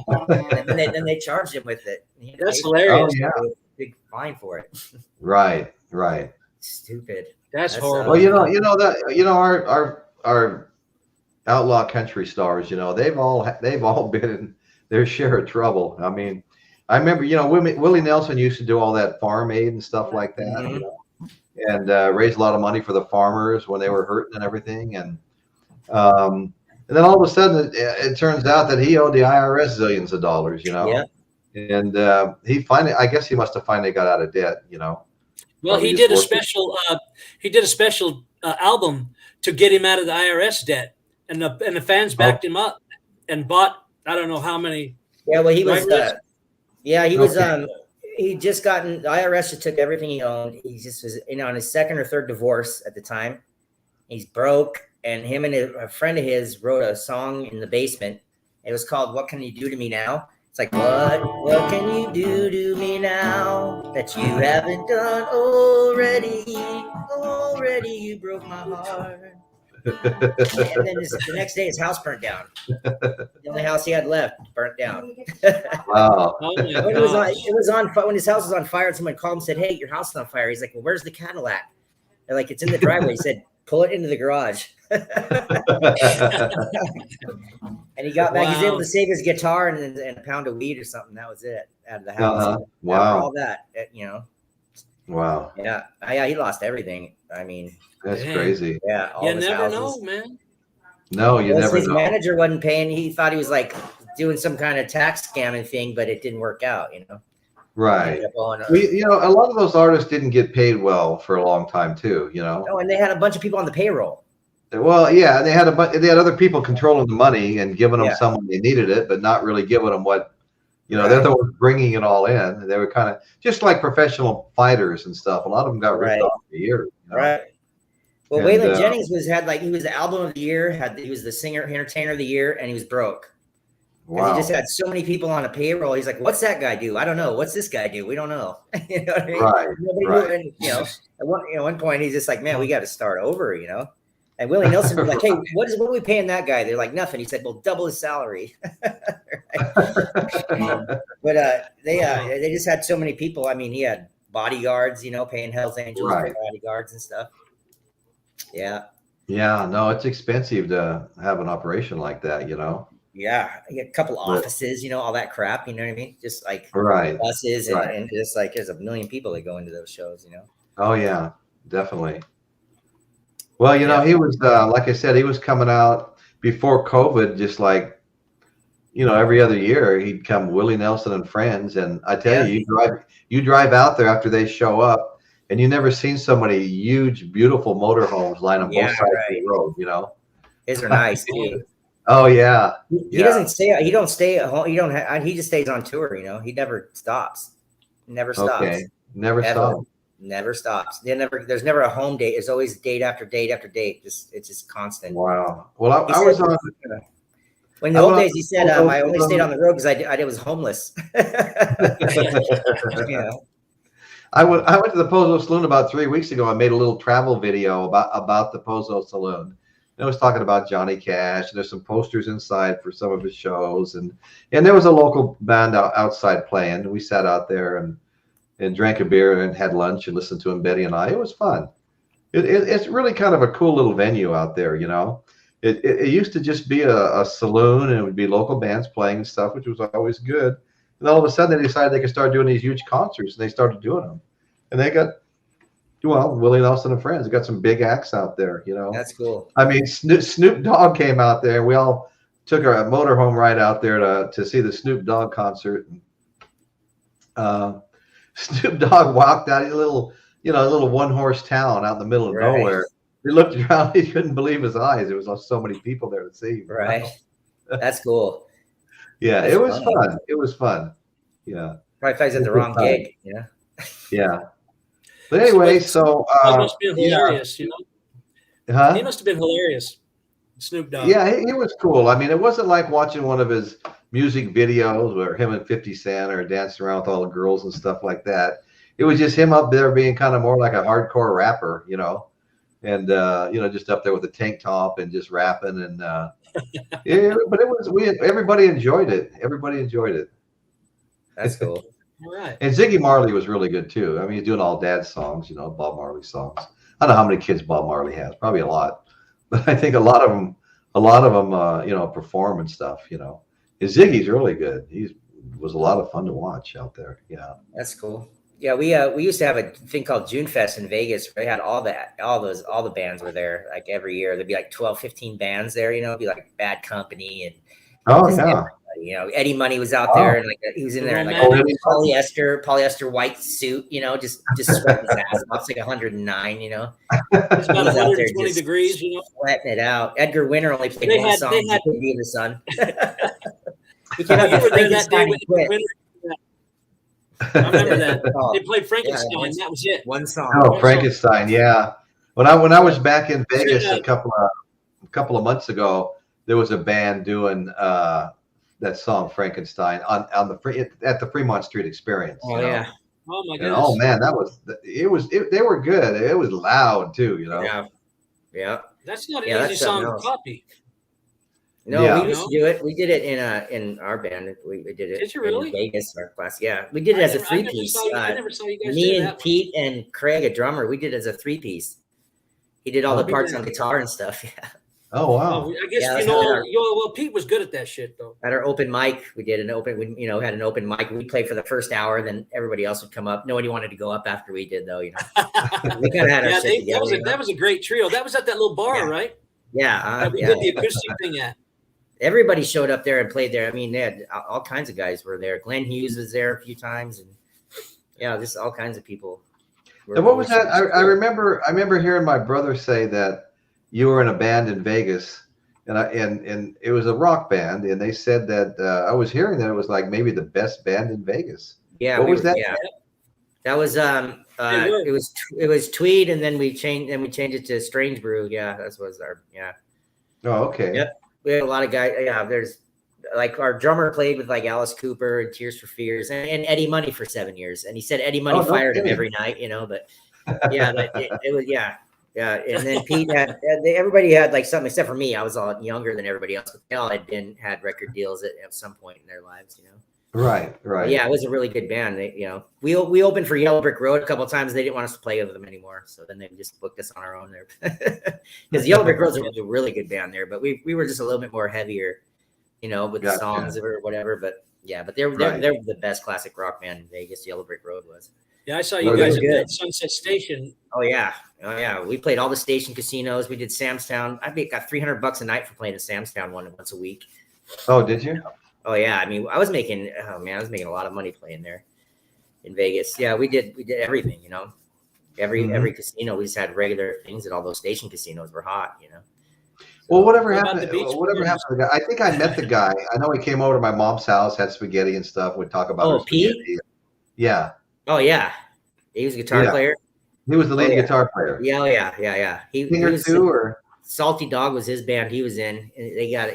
know? And then they charged him with it. That's hilarious. Oh, yeah. Big fine for it. Right. Stupid. That's horrible. Well, our outlaw country stars, you know, they've all been in their share of trouble. I mean, I remember, you know, Willie Nelson used to do all that farm aid and stuff like that, you know, and raise a lot of money for the farmers when they were hurting and everything. And then all of a sudden, it turns out that he owed the IRS zillions of dollars, you know. Yeah. And I guess he must have finally got out of debt, you know. Well, he did a special album to get him out of the IRS debt, and the fans backed him up and bought I don't know how many. Yeah, well, he was. He just gotten the IRS just took everything he owned. He just was on his second or third divorce at the time. He's broke, and him and a friend of his wrote a song in the basement. It was called "What Can You Do to Me Now." It's like, what can you do to me now that you haven't done already? Already you broke my heart. And then the next day his house burnt down. The only house he had left burnt down. Wow. When his house was on fire, someone called him and said, hey, your house is on fire. He's like, well, where's the Cadillac? They're like, it's in the driveway. He said, pull it into the garage. And he got back. Wow. He's able to save his guitar and a pound of weed or something. That was it out of the house. Wow. All that, you know. Wow. Yeah. He lost everything. I mean, that's crazy. Yeah. You never know, man. No, you never know. His manager wasn't paying. He thought he was like doing some kind of tax scamming thing, but it didn't work out, you know. Right. You know, a lot of those artists didn't get paid well for a long time too, you know. Oh, and they had a bunch of people on the payroll. Well, yeah, they had other people controlling the money and giving them some when they needed it, but not really giving them what, you know, they're the ones bringing it all in. They were kind of just like professional fighters and stuff. A lot of them got ripped off for years. You know? Right. Well, Waylon Jennings he was the album of the year, he was the singer entertainer of the year, and he was broke. Wow. He just had so many people on a payroll. He's like, what's that guy do? I don't know. What's this guy do? We don't know. You know what I mean? Right. Nobody knew. And, you know, at one point he's just like, man, we got to start over, you know. And Willie Nelson was like, hey, what are we paying that guy? They're like, nothing. He said, well, double his salary. But they just had so many people. I mean, he had bodyguards, you know, paying Hell's Angels for bodyguards and stuff. Yeah. Yeah, no, it's expensive to have an operation like that, you know. Yeah, you get a couple offices, you know, all that crap, you know what I mean? Just like buses and just like there's a million people that go into those shows, you know. Oh yeah, definitely. Well, you know, he was like I said, he was coming out before COVID, just like, you know, every other year he'd come Willie Nelson and friends, and I tell you, you drive out there after they show up, and you never seen so many huge, beautiful motorhomes lying on both Yeah, sides of right. the road. You know? His are nice too. Oh yeah, He yeah. doesn't stay. He don't stay at home. He just stays on tour. You know, he never stops. Never stops. Okay, never Ever. saw. Never stops. There's never a home date. There's always date after date after date. It's just constant. Wow. Well, He I said, was on. when the I old went on days, he said, the I only stayed on the road because I was homeless. Yeah. I went to the Pozo Saloon about 3 weeks ago. I made a little travel video about the Pozo Saloon. And I was talking about Johnny Cash. And there's some posters inside for some of his shows, and there was a local band outside playing. We sat out there and drank a beer and had lunch and listened to him, Betty and I. It was fun. It's really kind of a cool little venue out there, you know. It used to just be a saloon, and it would be local bands playing and stuff, which was always good. And all of a sudden, they decided they could start doing these huge concerts, and they started doing them. And they got, well, Willie Nelson and Friends. They got some big acts out there, you know. That's cool. I mean, Snoop Dogg came out there. We all took our motorhome ride out there to see the Snoop Dogg concert. Snoop Dogg walked out a little one-horse town out in the middle of nowhere. He looked around. He couldn't believe his eyes. There was so many people there to see him. Right. That's cool. Yeah, That's it was fun. fun. It was fun. Yeah. Probably thought he was at the wrong gig, you know? Yeah. But anyway, so He must have been hilarious, you know. huh? He must have been hilarious, Snoop Dogg. Yeah, he was cool. I mean, it wasn't like watching one of his music videos where him and 50 Cent are dancing around with all the girls and stuff like that. It was just him up there being kind of more like a hardcore rapper, you know, and just up there with a tank top and just rapping and yeah. But everybody enjoyed it. Everybody enjoyed it. That's cool. All right. And Ziggy Marley was really good too. I mean, he's doing all Dad's songs, you know, Bob Marley songs. I don't know how many kids Bob Marley has. Probably a lot, but I think a lot of them, perform and stuff. You know, and Ziggy's really good. He was a lot of fun to watch out there. Yeah, That's cool. Yeah, we used to have a thing called June Fest in Vegas. They had all the bands were there like every year. There'd be like 12, 15 bands there, you know, it'd be like Bad Company and oh yeah. You know, Eddie Money was out there, and like he was in there in like polyester white suit, you know, just sweating his ass off. It's like 109, you know. It's about He was out there 120 just degrees, you know. sweating it out. Edgar Winter only played They one had- song. they He had- couldn't be in the sun. We You came up with were there that day Frankenstein with and quit. Winter. I remember that. Oh, They played Frankenstein. That was it. one song. Oh, Frankenstein. Yeah. When I was back in Vegas Yeah. a couple of months ago, there was a band doing that song Frankenstein at the Fremont Street Experience. Oh you know? yeah. Oh my And, goodness. oh man, they were good. It was loud too, you know. Yeah. That's not an Yeah, easy that's song something to else. copy. No, Yeah. we used to do it. We did it in our band. We did it Did you really? in Vegas, our class. Yeah, we did it as a I never 3-piece. saw you- I never saw you guys Me do and that one. Pete and Craig, a drummer, we did it as a 3-piece. He did all Oh, the parts yeah. on guitar and stuff. Yeah. Oh wow. Oh, I guess Yeah, you that's know. how Well, Pete was good at that shit though. At our open mic, we had an open mic. We played for the first hour, then everybody else would come up. Nobody wanted to go up after we did, though. You know, we kind of had our Yeah, shit together. that was a great trio. That was at that little bar, Yeah. right? Yeah, That we did the acoustic thing at. everybody showed up there and played there. I mean, they had all kinds of guys were there. Glenn Hughes was there a few times, and yeah, just all kinds of people. And what was that? I remember hearing my brother say that you were in a band in Vegas, and it was a rock band, and they said that I was hearing that it was like maybe the best band in Vegas. Yeah, What was that? Yeah, that was it was Tweed, and then we changed it to Strange Brew. Yeah, that was our Oh, okay. Yep. We had a lot of guys. Yeah, there's like our drummer played with like Alice Cooper and Tears for Fears and Eddie Money for 7 years. And he said Eddie Money Oh, no fired him kidding. every night, you know, but yeah, it was, yeah. And then Pete everybody had like something except for me. I was all younger than everybody else, but they all had record deals at some point in their lives, you know? Right. Yeah, it was a really good band. We opened for Yellow Brick Road a couple of times. They didn't want us to play with them anymore, so then they just booked us on our own there. Because Yellow Brick Road was a really good band there, but we were just a little bit more heavier, you know, with the songs or whatever. But yeah, but they're the best classic rock band in Vegas. Yellow Brick Road was. Yeah, I saw you Really guys at good. that Sunset Station. Oh yeah. We played all the station casinos. We did Sam's Town. I got $300 a night for playing the Sam's Town one once a week. Oh, did you? Oh yeah, I mean, I was making a lot of money playing there in Vegas. Yeah, we did everything, you know. Every casino, we just had regular things, and all those station casinos were hot, you know. Well, whatever What about happened? the beach Whatever parties? happened to the guy? I think I met the guy. I know he came over to my mom's house, had spaghetti and stuff. We'd talk about our Oh, P? spaghetti. Yeah, Oh yeah, he was a guitar yeah. player. He was the lead yeah. guitar player. Yeah, oh, yeah. He Singer was too, or Salty Dog was his band he was in, and they got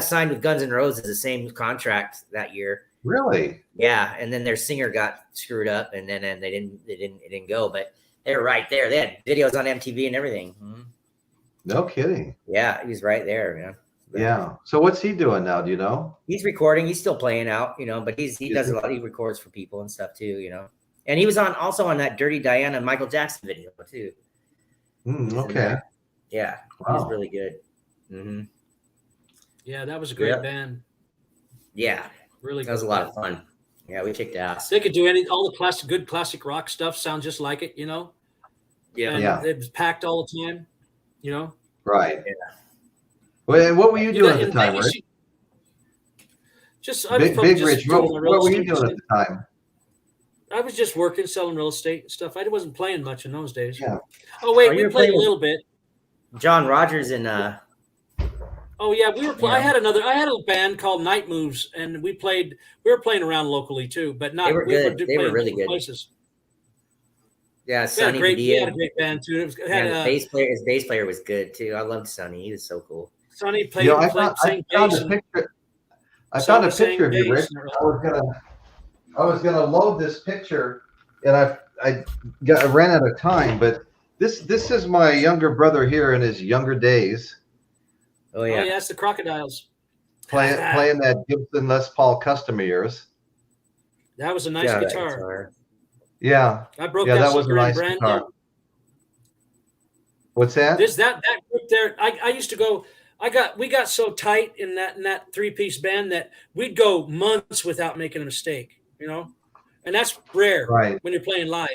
signed with Guns N' Roses, the same contract that year. really? Yeah, and then their singer got screwed up, and then it didn't go. But they were right there. They had videos on MTV and everything. No kidding. Yeah, he was right there, man. Yeah. So what's he doing now? Do you know? He's recording. He's still playing out, you know, but he does a lot. He records for people and stuff too, you know. And he was also on that Dirty Diana Michael Jackson video too. Okay. Yeah, Wow. he's really good. Yeah, that was a great band. Yeah, Really, that was a lot of fun. Yeah, we kicked ass. They could do all the good classic rock stuff. Sound just like it, you know. Yeah, And it was packed all the time, you know. Right. Yeah. Well, and what were you doing at the time, Vegas, Rich? Big Rich. What were you doing at the time? I was just working, selling real estate and stuff. I wasn't playing much in those days. Yeah. Oh wait, Oh, we played a little bit. John Rogers and Oh yeah, we were. I had a band called Night Moves, and we were playing around locally too, but not. They were good. They were really good. Places. Yeah, We had Sonny we had a great band too. His his bass player was good too. I loved Sonny. He was so cool. Sonny played. You know, I found a picture of you, Rich. I was gonna load this picture, and I ran out of time. But this is my younger brother here in his younger days. Oh yeah, it's the Crocodiles. Playing that Gibson Les Paul custom of yours. That was a nice guitar. Yeah. I broke that that was a nice brand guitar. new. What's that? That group there. I used to go. We got so tight in that 3-piece band that we'd go months without making a mistake, you know, and that's rare when you're playing live,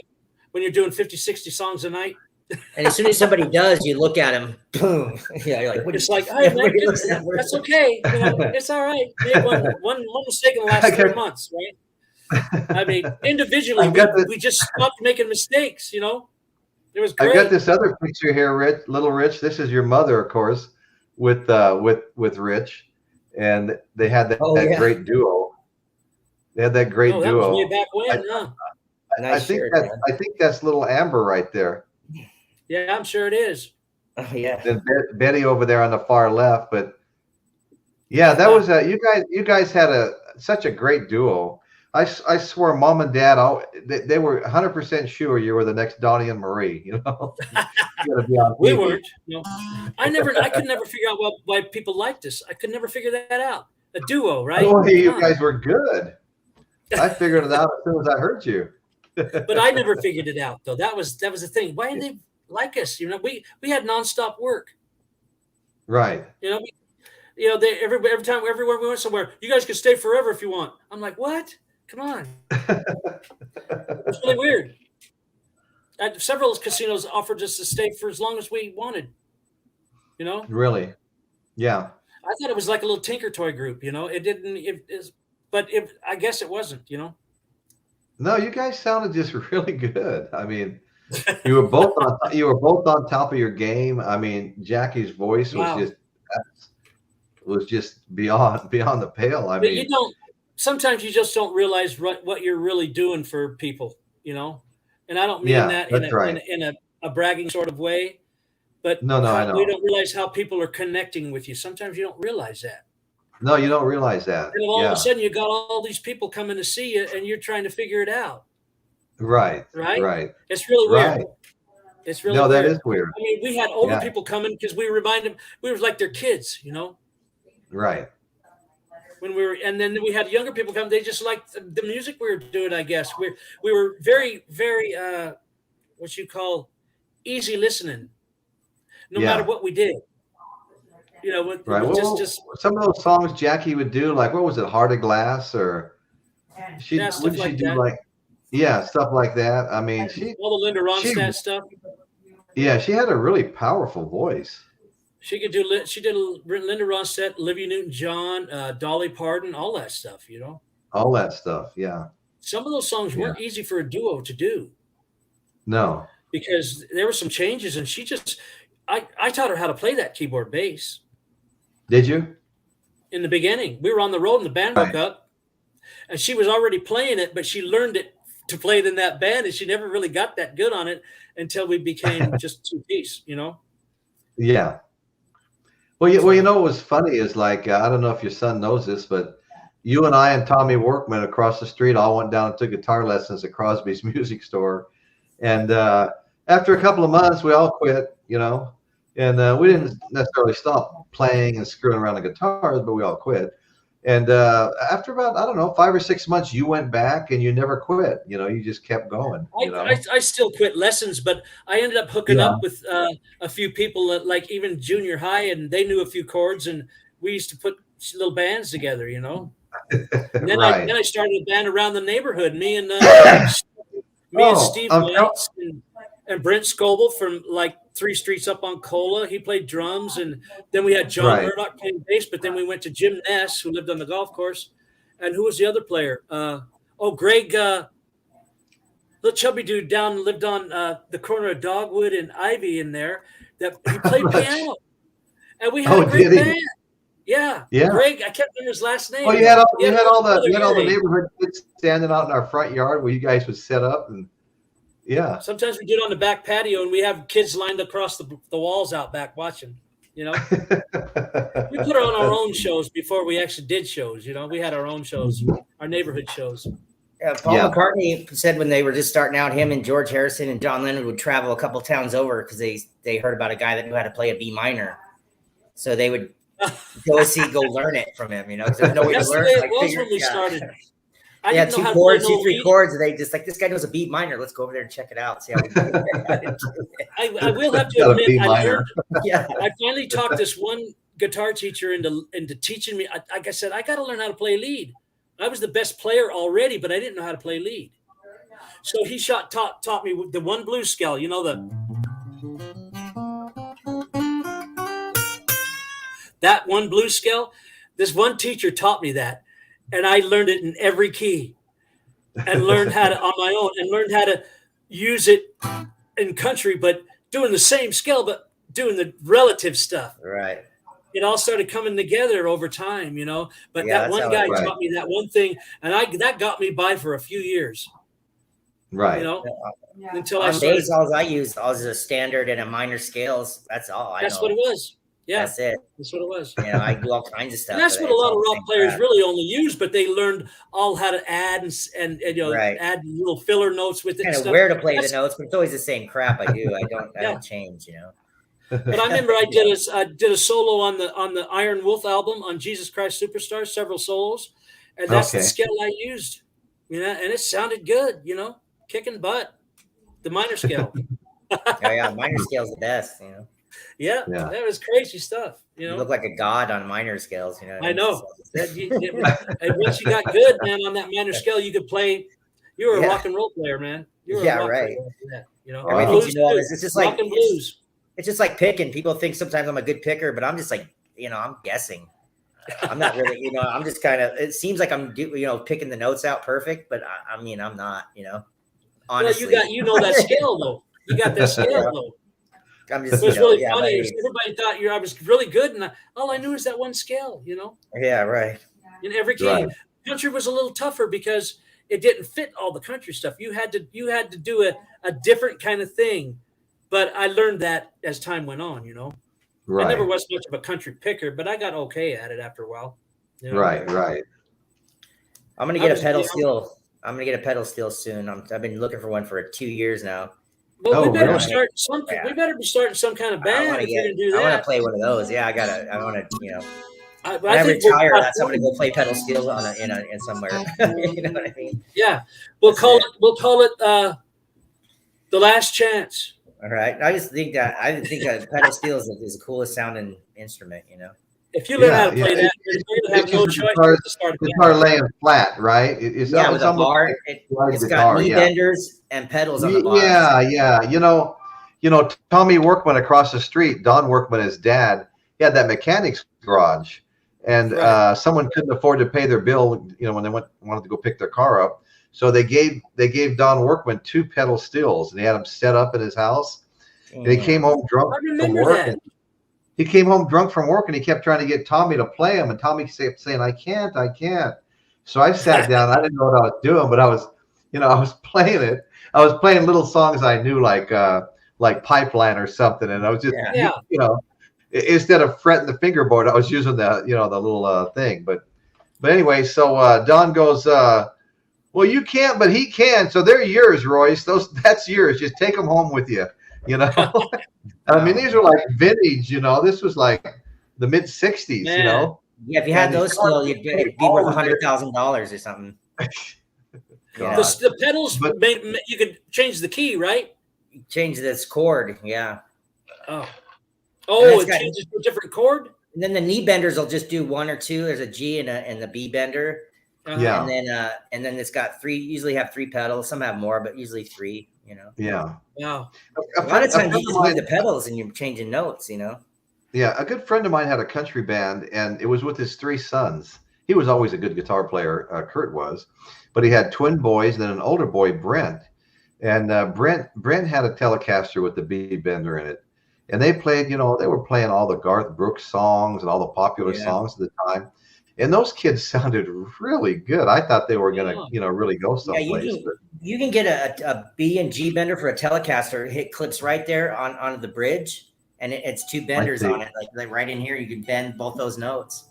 when you're doing 50, 60 songs a night. And as soon as somebody does, you look at him, boom. Yeah, you're like, it's like, hey, man, that's okay. You know, it's all right. We had one mistake in the last 3 months, right? I mean, individually, we just stopped making mistakes, you know. It was great. I got this other picture here, Rich, little Rich. This is your mother, of course, with Rich, and they had that great duo. They had that great duo. That was way back when, huh? I think that's little Amber right there. Yeah, I'm sure it is. Oh yeah. And Betty over there on the far left, but yeah, that was you guys had such a great duo. I swore Mom and Dad, they were 100% sure you were the next Donnie and Marie. You know, we weren't. No, I could never figure out why people liked us. I could never figure that out. A duo, right? Oh, you guys were good. I figured it out as soon as I heard you. But I never figured it out, though. That was the thing. Why did they like us? You know, we had nonstop work. Right. You know, every time everywhere we went somewhere, you guys could stay forever if you want. I'm like, what? Come on. It's really weird. Several casinos offered us to stay for as long as we wanted. You know? Really? Yeah. I thought it was like a little Tinker Toy group, you know. It didn't I guess it wasn't, you know. No, you guys sounded just really good. I mean, you were both on top of your game. I mean, Jackie's voice was just beyond the pale. I mean, sometimes you just don't realize what you're really doing for people, you know. And I don't mean that in a bragging sort of way, but no, I know. We don't realize how people are connecting with you. Sometimes you don't realize that. No, you don't realize that. And all of a sudden, you got all these people coming to see you, and you're trying to figure it out. Right. It's really weird. It's really weird. That is weird. I mean, we had older people coming because we remind them we were like their kids, you know. Right. And then we had younger people come. They just liked the music we were doing. I guess we were very, very what you call easy listening, no matter what we did. You know, just some of those songs Jackie would do, like what was it, Heart of Glass, or stuff like that. I mean, all the Linda Ronstadt stuff. Yeah, she had a really powerful voice. She did Linda Ronstadt, Olivia Newton-John, Dolly Parton, all that stuff. You know, all that stuff. Yeah. Some of those songs weren't easy for a duo to do. No. because there were some changes, and she just I taught her how to play that keyboard bass Did you? in the beginning. We were on the road and the band broke up, and she was already playing it, but she learned it to play it in that band, and she never really got that good on it until we became just two-piece, you know? Yeah. Well, you know what was funny is like I don't know if your son knows this, but you and I and Tommy Workman across the street all went down and took guitar lessons at Crosby's Music Store, and after a couple of months, we all quit, you know, and we didn't necessarily stop playing and screwing around the guitars, but we all quit. And after about, I don't know, 5 or 6 months, you went back and you never quit. You know, you just kept going. You know? I still quit lessons, but I ended up hooking up with a few people that, like, even junior high, and they knew a few chords, and we used to put little bands together, you know. And then, then I started a band around the neighborhood. Me and Steve White and Brent Scoble from like 3 streets up on Cola. He played drums, and then we had John Murdoch playing bass. But then we went to Jim Ness, who lived on the golf course, and who was the other player? Greg, little chubby dude lived on the corner of Dogwood and Ivy in there. That he played piano, and we had a great band. Yeah, Greg. I can't remember his last name. Well, you had all the neighborhood kids standing out in our front yard where you guys would set up, and sometimes we did on the back patio, and we have kids lined across the walls out back watching. You know, we put on our own shows before we actually did shows. You know, we had our own shows, our neighborhood shows. Yeah, Paul McCartney said when they were just starting out, him and George Harrison and John Lennon would travel a couple towns over because they heard about a guy that knew how to play a B minor, so they would go learn it from him, you know, because there's no way to learn. It was when we started. Yeah, 2 chords, 2, 3 chords. And they just like, this guy knows a B minor. Let's go over there and check it out. See how we do it. I will have to admit, I finally talked this one guitar teacher into teaching me. Like I said, I got to learn how to play lead. I was the best player already, but I didn't know how to play lead. So he taught me the one blues scale. You know, that one blues scale. This one teacher taught me that, and I learned it in every key, and learned how to on my own, and learned how to use it in country, but doing the same scale, but doing the relative stuff. Right. It all started coming together over time, you know. But that one guy taught me that one thing, and that got me by for a few years. Right. You know, until I started. All I used was a standard and a minor scales. That's all. That's what it was. Yeah, that's it. That's what it was. You know, I do all kinds of stuff. And that's what a lot of rock players really only use, but they learned all how to add and you know add little filler notes with it. Kind of where to play the notes, but it's always the same crap I do. I don't change, you know. But I remember I did a solo on the Iron Wolf album on Jesus Christ Superstar, several solos, and that's the scale I used, you know, and it sounded good, you know, kicking butt. The minor scale. Minor scale's the best, you know. Yeah, that was crazy stuff. You know, you look like a god on minor scales. You know, I know. And once you got good, man, on that minor scale, you could play. You were a rock and roll player, man. You were a rock right. Player, you know, everything you know. It's just like blues. It's just like picking. People think sometimes I'm a good picker, but I'm just like, you know, I'm guessing. I'm not really, you know, I'm just kind of. It seems like I'm, you know, picking the notes out perfect, but I mean, I'm not, you know. Honestly, well, you know that scale though. You got that scale though. I'm just, it was really funny. Everybody thought I was really good, and all I knew is that one scale, you know. Yeah, right. In every key, country was a little tougher because it didn't fit all the country stuff. You had to do a different kind of thing, but I learned that as time went on. You know, I never was much of a country picker, but I got okay at it after a while. You know? Right. I'm gonna get a pedal steel. I'm gonna get a pedal steel soon. I've been looking for one for 2 years now. Well, we better start something. We better be starting some kind of band if you're gonna do that. I want to play one of those. Yeah, I want to. You know, when I retire, I'm gonna go play pedal steel in somewhere. You know what I mean? Yeah, we'll call it the last chance. All right. I think pedal steel is the coolest sounding instrument. You know. If you learn how to play that, you're going to have no choice to start. Guitar laying flat, right? With a bar. It's got knee benders and pedals on the bar. Yeah. You know, Tommy Workman across the street, Don Workman, his dad, he had that mechanic's garage, and someone couldn't afford to pay their bill. You know, when they wanted to go pick their car up, So they gave Don Workman 2 pedal stills, and he had them set up in his house. And he came home drunk I from remember work. that. And he came home drunk from work, and he kept trying to get Tommy to play him, and Tommy kept saying, I can't. So I sat down. I didn't know what I was doing, but I was playing it. I was playing little songs I knew, like Pipeline or something, and I was just, instead of fretting the fingerboard, I was using the little thing. But anyway, so Don goes, well, you can't, but he can. So they're yours, Royce. That's yours. Just take them home with you. I mean, these are like vintage. This was like the mid '60s. Man. Yeah, if you had those still, you'd be worth $100,000 or something. The pedals, you could change the key, right? Change this chord, yeah. Oh, it changes to a different chord. And then the knee benders will just do 1 or 2. There's a G and the B bender. Yeah. And then it's got 3. Usually have 3 pedals. Some have more, but usually 3. Yeah. Wow. A lot of times you just move the pedals and you're changing notes. Yeah, a good friend of mine had a country band, and it was with his 3 sons. He was always a good guitar player, Kurt was, but he had twin boys and then an older boy, Brent. And Brent had a Telecaster with the B bender in it, and they played. They were playing all the Garth Brooks songs and all the popular songs at the time. And those kids sounded really good. I thought they were gonna, really go someplace. Yeah, you can get a B and G bender for a Telecaster. It clips right there on the bridge. And it's 2 benders on it, like right in here. You can bend both those notes.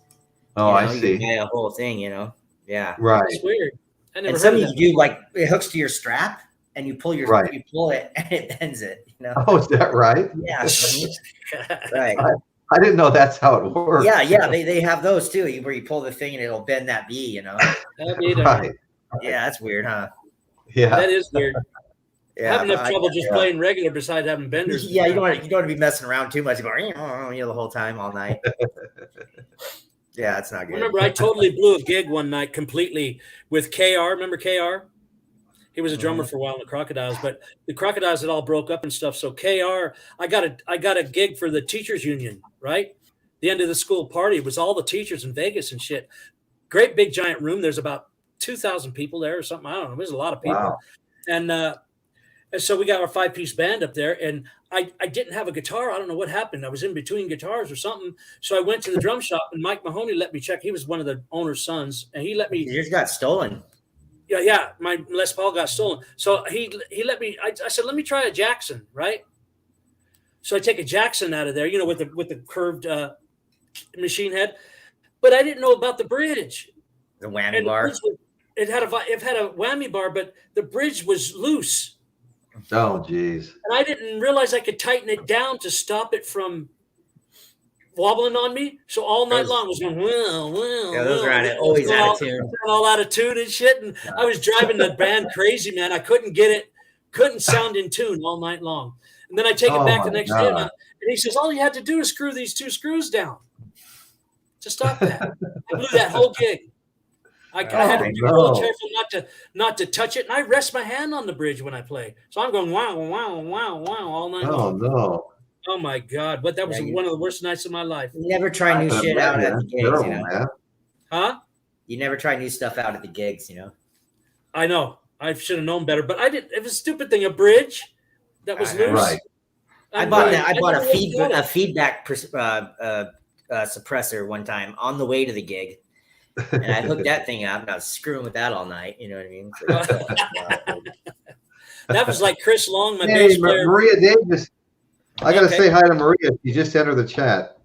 Oh, I see. You can buy a whole thing, Yeah. Right. It's weird. I never And heard some of you that. do like it hooks to your strap, and you pull you pull it, and it bends it. Oh, is that right? Yeah. Right. I didn't know that's how it works. Yeah. They have those too, where you pull the thing and it'll bend that B. That'd be Right. Yeah, that's weird, huh? Yeah. That is weird. Yeah, I have enough trouble just playing regular besides having benders. Yeah, you don't want to be messing around too much. You go, the whole time, all night. Yeah, it's not good. Remember, I totally blew a gig one night completely with KR. Remember KR? He was a drummer for a while in the Crocodiles, but the Crocodiles had all broke up and stuff. So KR, I got a gig for the teachers union, right? The end of the school party. It was all the teachers in Vegas and shit. Great big giant room. There's about 2,000 people there or something. I don't know. There's a lot of people. Wow. And so we got our 5-piece band up there, and I didn't have a guitar. I don't know what happened. I was in between guitars or something. So I went to the drum shop, and Mike Mahoney let me check. He was one of the owner's sons, and he let me. Yours got stolen. Yeah. My Les Paul got stolen. So he let me. I said, let me try a Jackson, right? So I take a Jackson out of there, with the curved machine head, but I didn't know about the bridge. The whammy bar. It had a whammy bar, but the bridge was loose. Oh, geez. And I didn't realize I could tighten it down to stop it from wobbling on me. So all night long it was going, well. Yeah, those are always out of tune. All out of tune and shit. And I was driving the band crazy, man. I couldn't sound in tune all night long. And then I take it back the next day. And he says, all you had to do is screw these 2 screws down to stop that. I blew that whole gig. I had to be real careful not to touch it, and I rest my hand on the bridge when I play. So I'm going wow all night long. No! Oh my God! But that was one of the worst nights of my life. You never try new shit out at the gigs, terrible, man. Huh? You never try new stuff out at the gigs, I know. I should have known better, but I didn't. It was a stupid thing. A bridge that was loose. Right. I bought a feedback suppressor one time on the way to the gig. And I hooked that thing up, and I was screwing with that all night. You know what I mean? So, that was like Chris Long, my bass player. Maria Davis. I got to say hi to Maria. She just entered the chat.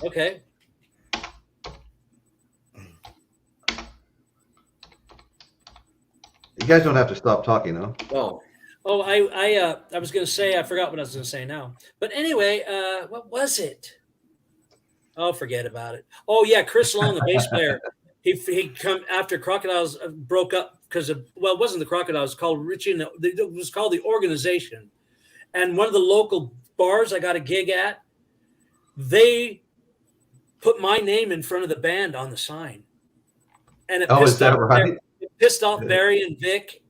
Okay. You guys don't have to stop talking, though. Oh, I was going to say, I forgot what I was going to say now. But anyway, what was it? Oh, forget about it. Oh, yeah, Chris Long, the bass player, he come after Crocodiles broke up because of, well, it wasn't the Crocodiles, it was called Richie, it was called the Organization. And one of the local bars I got a gig at, they put my name in front of the band on the sign. And it is that right? It pissed off Barry and Vic,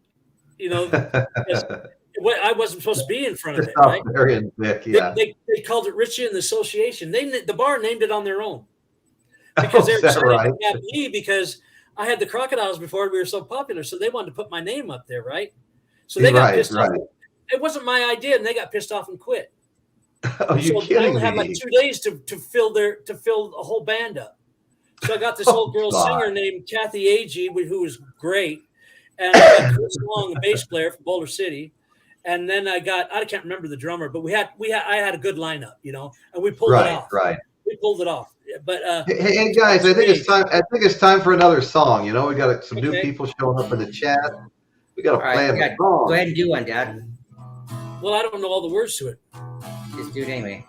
I wasn't supposed to be in front of it, right? Barry and Vic, yeah. They called it Richie and the Association. The bar named it on their own because they were trying to have me because I had the Crocodiles before we were so popular, so they wanted to put my name up there, right? So they got pissed off. It wasn't my idea, and they got pissed off and quit. Are you So kidding they only me? had like 2 days to fill a whole band up. So I got this old girl singer named Kathy Agee, who was great, and I got Chris Long, a bass player from Boulder City, and then I can't remember the drummer, but I had a good lineup, you know, and we pulled it off. Right. We pulled it off. But hey guys, I think it's time for another song. You know, we got some new people showing up in the chat. We got to play a song. Go ahead and do one, Dad. Well, I don't know all the words to it. Just do it anyway.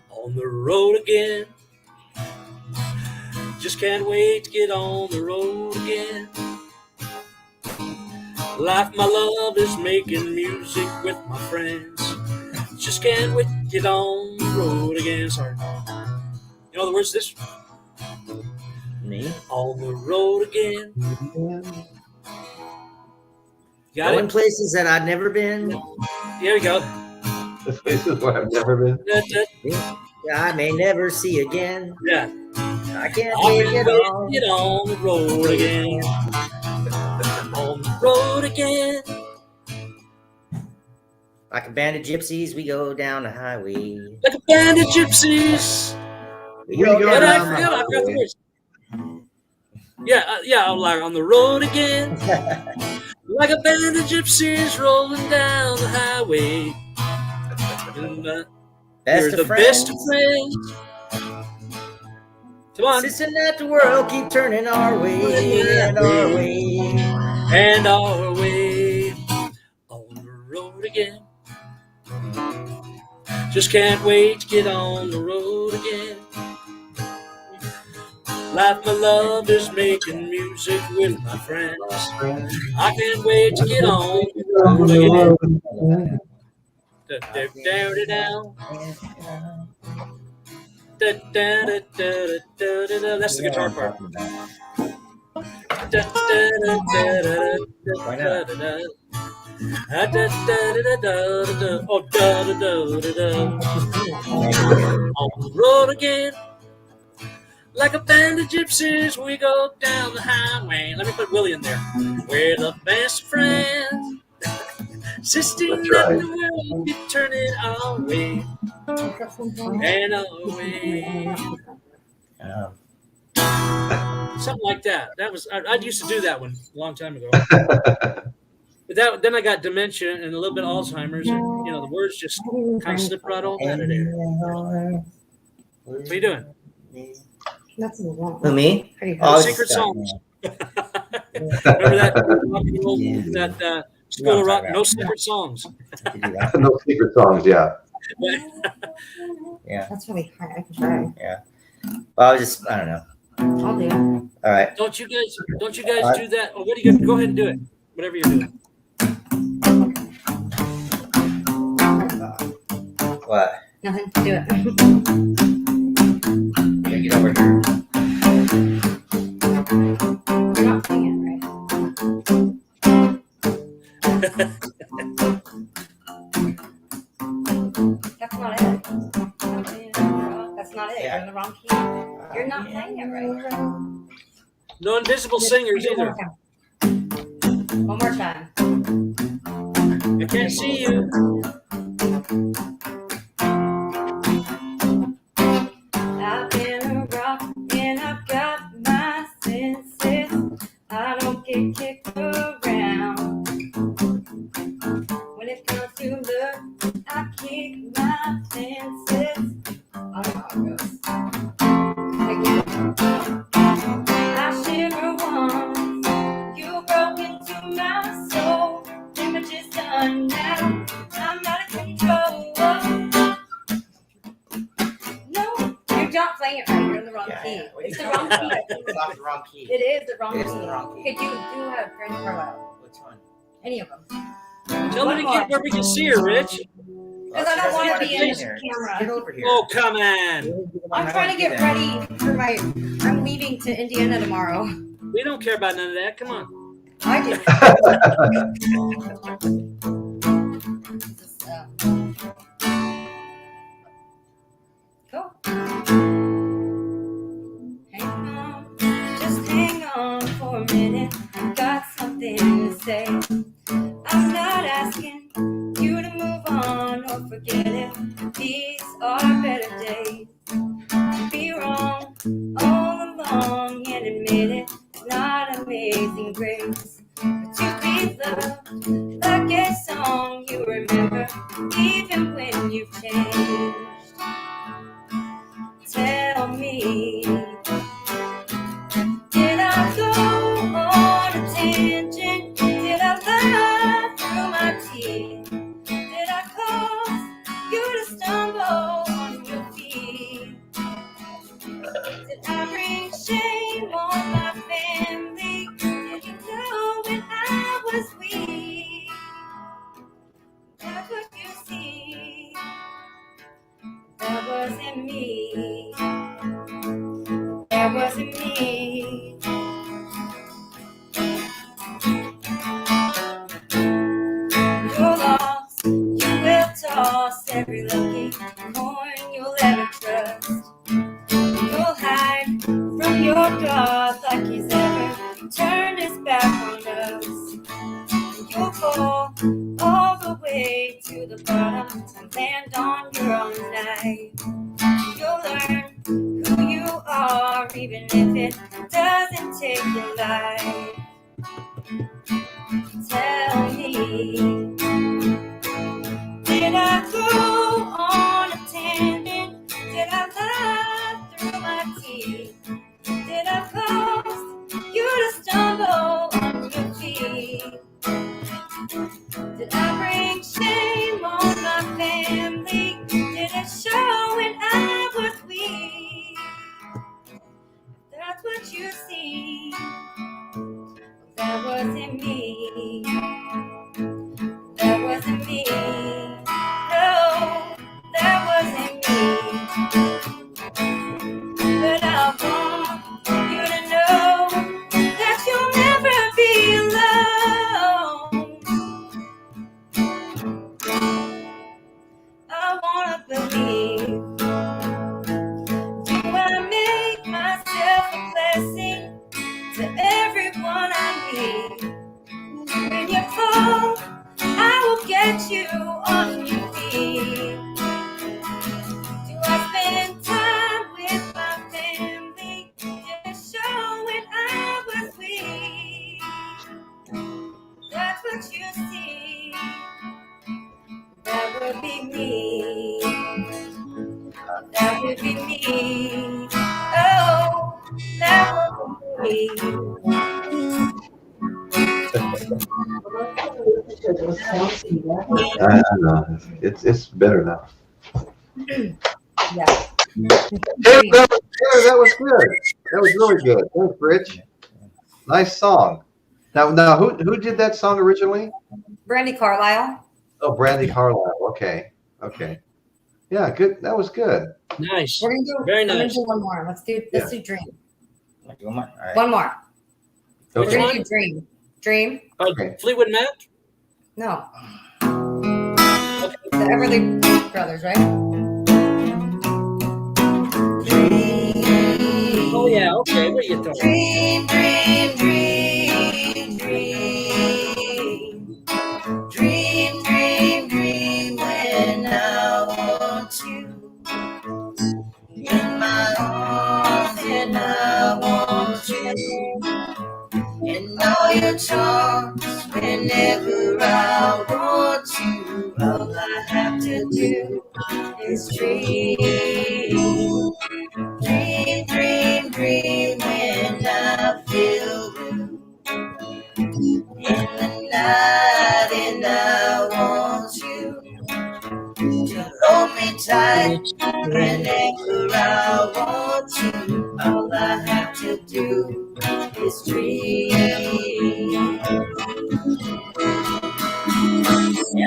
On the road again. Just can't wait to get on the road again. Life, my love, is making music with my friends. Just can't wait to get on the road again. Sorry. You know the words to this? Me? On the road again. Got Going it? places that I've never been. Here we go. This is where I've never been. I may never see again. Yeah. I can't wait to get on the road again. On the road again. Like a band of gypsies, we go down the highway. Like a band of gypsies. We go But down I the forgot highway. the words. Yeah, I'm like on the road again. Like a band of gypsies rolling down the highway. And, Best you're of the friends. best of friends. Come on. Insisting that the world keep turning our way and our way. And our way. On the road again. Just can't wait to get on the road again. Life, my love, is making music with my friends. I can't wait to get on the road again. That's the guitar part. On the road again. Like a band of gypsies, we go down the highway. Let me put Willie in there. We're the best friends. Insisting that the world keep turning our way. And our way. Something like that. That was I used to do that one a long time ago. But then I got dementia and a little bit of Alzheimer's, and the words just kind of slipped right on out of there. What are you doing? Nothing wrong. Who, me? Pretty Oh, Secret songs. Remember that School of Rock? No secret songs. No secret songs, yeah. Yeah. That's really hard. I can try. Yeah. Well, I don't know. I'll do it. All right. Don't you guys do that? Oh, what are you gonna go ahead and do it? Whatever you're doing. What? Nothing. Do it. Yeah, get over here. You're not playing it right. That's not it. That's not it. Yeah. You're in the wrong key. You're not playing it right. No invisible singers either. One more time. I can't see you. I've been a rock and I've got my senses. I don't get kicked around. When it comes to love, I kick my senses. I don't know how it goes. Again. I shiver once. You broke into my soul. Damage is done now. I'm out of control. No, you're not playing it right. You're in the wrong key. It's the wrong key. It's off the wrong key. It is the wrong It key. is the wrong key. Okay, do a Granny Carlisle. Which one? Any of them. Tell me to get where we can see her, Rich. Because I don't want to be in this Get camera. over here. Oh, come on. I'm trying to get ready for I'm leaving to Indiana tomorrow. We don't care about none of that. Come on. I do. Cool. Hang on. me. Did I go on a tangent? Did I lie through my teeth? Did I cause you to stumble on your feet? Did I bring shame on my family? Did you know when I was weak? That's what you see. That wasn't me. That wasn't me. You're lost. You will toss every lucky morn you'll ever trust. You'll hide from your God like he's ever turned his back on us. And you'll fall all the way to the bottom and land on your own night. You'll learn who you are, even if it doesn't take your life. Tell me, did I go on a tangent? Did I lie through my teeth? Did I cause you to stumble on your feet? Did I bring shame on my family? Did it show when I was weak? That's what you see. That wasn't me. That wasn't me. No, that wasn't me. But I want you to know that you'll never be alone. I wanna believe. Do I make myself a blessing to everyone I meet? When you fall, I will get you on your feet. Do I spend time with my family? Did it show when I was weak? That's what you see. That would be me. That would be me. Oh, that would be me. I know. It's better now. Yeah. Hey, that was good. That was really good. Thanks, Rich. Nice song. Now, who did that song originally? Brandy Carlisle. Oh, Brandy Carlisle. Okay. Yeah, good. That was good. Nice. We're gonna do Very we're gonna nice. do one more. Let's do Dream. All right. One more. Which Okay. We're one? gonna do Dream. Dream? By Okay. Fleetwood Mac? No. The Everly Brothers, right? Oh yeah, okay. What are you talking? Dream, dream, dream, dream. Dream, dream, dream when I want you in my arms and I want you in all your charms whenever I want you. All I have to do is dream. Dream, dream, dream when I feel you in the night and I want you to hold me tight whenever I want you. All I have to do is dream.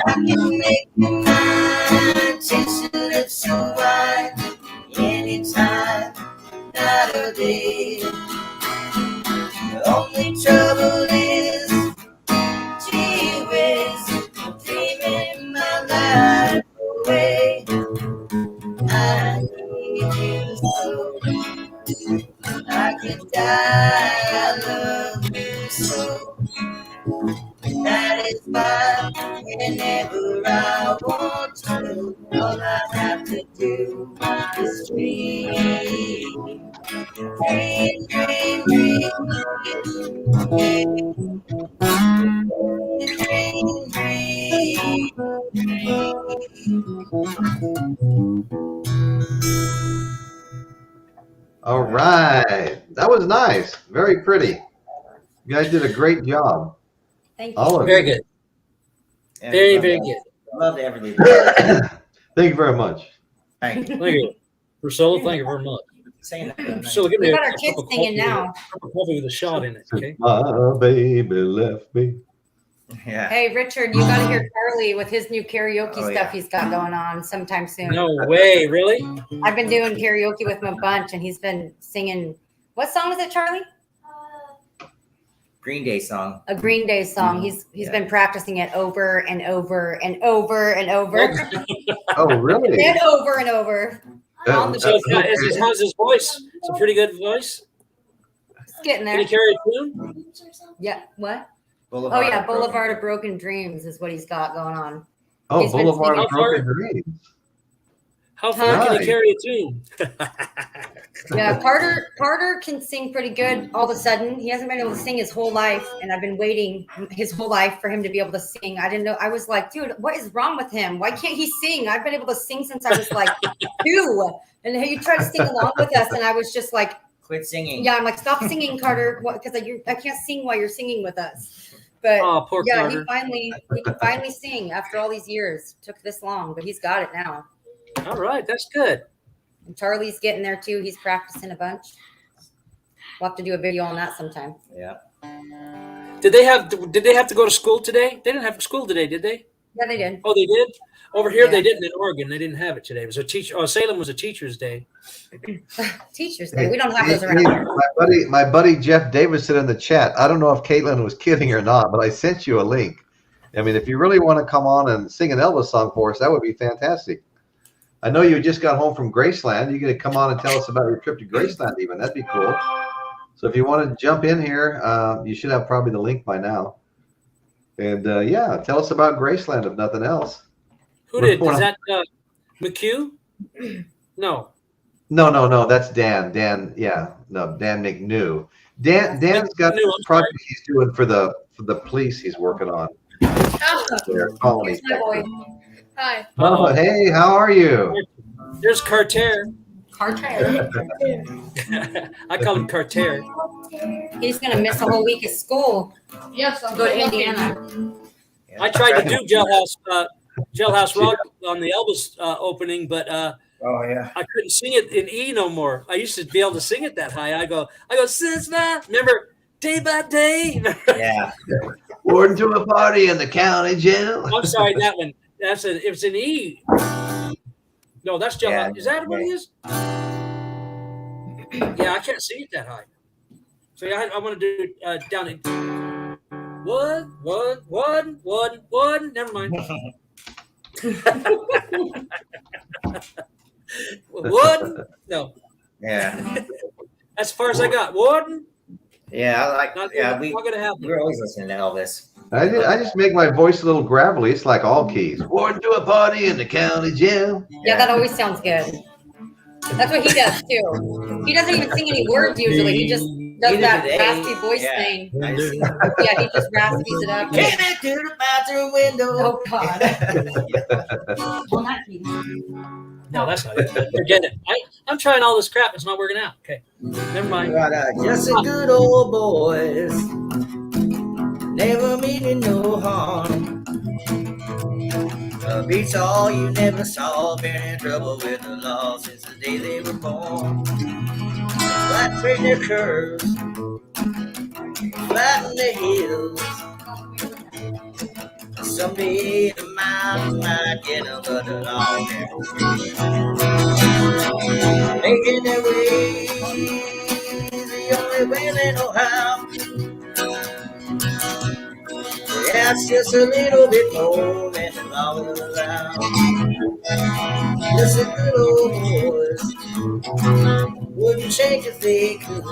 I can make you mine, taste your lips so wide, anytime, night or day. The only trouble is, gee whiz, dreaming my life away. I need you so I could die. I love you so. That is why whenever I want to, all I have to do is dream. Dream, dream, dream, dream, dream, dream. All right. That was nice. Very pretty. You guys did a great job. Thank you. All of Very you. good. Yeah, Very, love very that. good. Love everything. Thank you very much. Thank you. Thank you. Priscilla, thank you very much. Saying that. Priscilla, give me We a got our cup kids of singing coffee, now. cup of coffee with a shot in it, okay? My baby left me. Yeah. Hey, Richard, you got to hear Charlie with his new karaoke Oh, stuff yeah. he's got going on sometime soon. No way, really? I've been doing karaoke with him a bunch, and he's been singing. What song is it, Charlie? Green Day song. A Green Day song. He's Yeah. been practicing it over and over and over and over Oh, really? and over and over. On the So Okay. how's his voice? It's a pretty good voice. It's getting Can there. he carry a tune? Yeah. What? Boulevard Oh yeah, of Broken Boulevard of Broken Dreams is what he's got going on. Oh, He's been Boulevard of singing- Broken Dreams. How far can Nice. he carry a tune? Yeah, Carter can sing pretty good all of a sudden. He hasn't been able to sing his whole life, and I've been waiting his whole life for him to be able to sing. I didn't know. I was like, dude, what is wrong with him? Why can't he sing? I've been able to sing since I was like 2. And he tried to sing along with us, and I was just like, Quit singing. yeah, I'm like, stop singing, Carter, because I can't sing while you're singing with us. But Oh, poor yeah, Carter. he can finally sing after all these years. Took this long, but he's got it now. All right, that's good. And Charlie's getting there too. He's practicing a bunch. We'll have to do a video on that sometime. Yeah. Did they have to go to school today? They didn't have school today, did they? Yeah, they did. Oh, they did? Over here, Yeah. they didn't in Oregon. They didn't have it today. It was a teacher. Oh, Salem was a teacher's day. Teachers Day. We don't have those Hey, around here. my buddy Jeff Davis said in the chat, I don't know if Caitlin was kidding or not, but I sent you a link. I mean, if you really want to come on and sing an Elvis song for us, that would be fantastic. I know you just got home from Graceland. You got to come on and tell us about your trip to Graceland even. That'd be cool. So if you want to jump in here, you should have probably the link by now. And yeah, tell us about Graceland if nothing else. Who did? Is that McHugh? No. No. That's Dan. Dan McNew. Dan's got McNew, I'm projects he's doing for the police. He's working on. Their colony. Here's my boy. Hi. Oh, hey, how are you? There's Carter. Carter. I call him Carter. He's gonna miss a whole week of school. Yes, to go to Indiana. I tried to do Jailhouse Rock on the Elvis opening, but Oh yeah. I couldn't sing it in E no more. I used to be able to sing it that high. I go since my remember day by day. Yeah. Warden to a party in the county jail. I'm sorry, that one. It was an E. No, that's Jailhouse. Yeah, Is that what it is? Yeah, I can't sing it that high. So yeah, I want to do down in one. Never mind. One. No, Yeah. that's as far as I got. Warden. Yeah. I like. Not, Yeah. not gonna happen. We're always listening to Elvis. I just make my voice a little gravelly. It's like all keys. Warden to a party in the county jail. Yeah, that always sounds good. That's what he does too. He doesn't even sing any words usually. He just does Either that today, raspy voice yeah. thing. Nice. Yeah, he just raspies it up. Came into the bathroom window. Oh God. Well, not he. No, that's not it. Forget it. I'm trying all this crap. It's not working out. Okay, never mind. But just a good old boys, never meaning no harm. Beats all you never saw, been in trouble with the law since the day they were born. Flat straight their curves, flatten the hills. Someday the mountains might get them, but the law never will. Making their way, the only way they know how. That's just a little bit more than the law will allow. Just a good old boys wouldn't change if they could.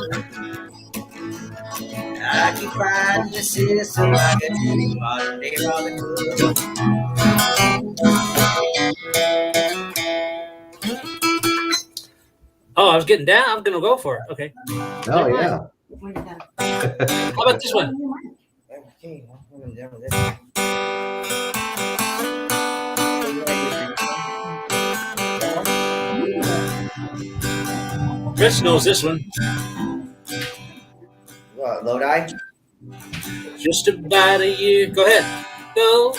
I keep fighting the system like a true modern day Robin Hood. Oh, I was getting down. I'm gonna go for it. Okay. Oh yeah. How about this one? Okay, well, we're done with this. Chris knows this one. What, Lodi? Just about a year. Go ahead. Go.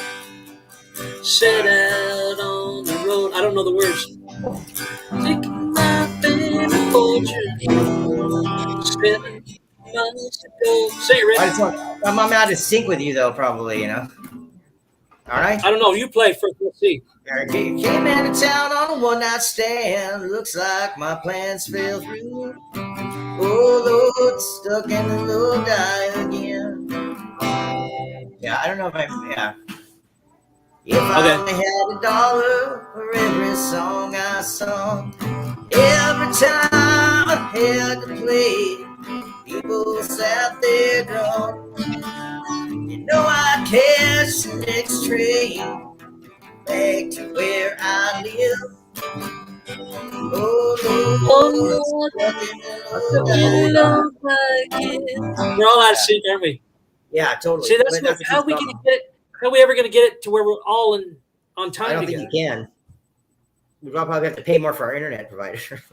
Set out on the road. I don't know the words. Taking my favorite fortune. 7 miles to go. Say it, Rick. I'm out of sync with you, though, probably, you know. All right. I don't know. You play first. Let's see. Came into town on a one-night stand. Looks like my plans fell through. Oh, Lord, stuck in the Lodi again. Yeah, I don't know if If I only had $1 for every song I sung, every time I had to play, people sat there drunk. You know I'd catch the next train back to where I live. Oh, Lord, we're all out of sync, aren't we? Yeah, totally. See, that's how we gonna get it. How are we ever going to get it to where we're all on time? I don't together? think you can. We'll probably have to pay more for our internet provider.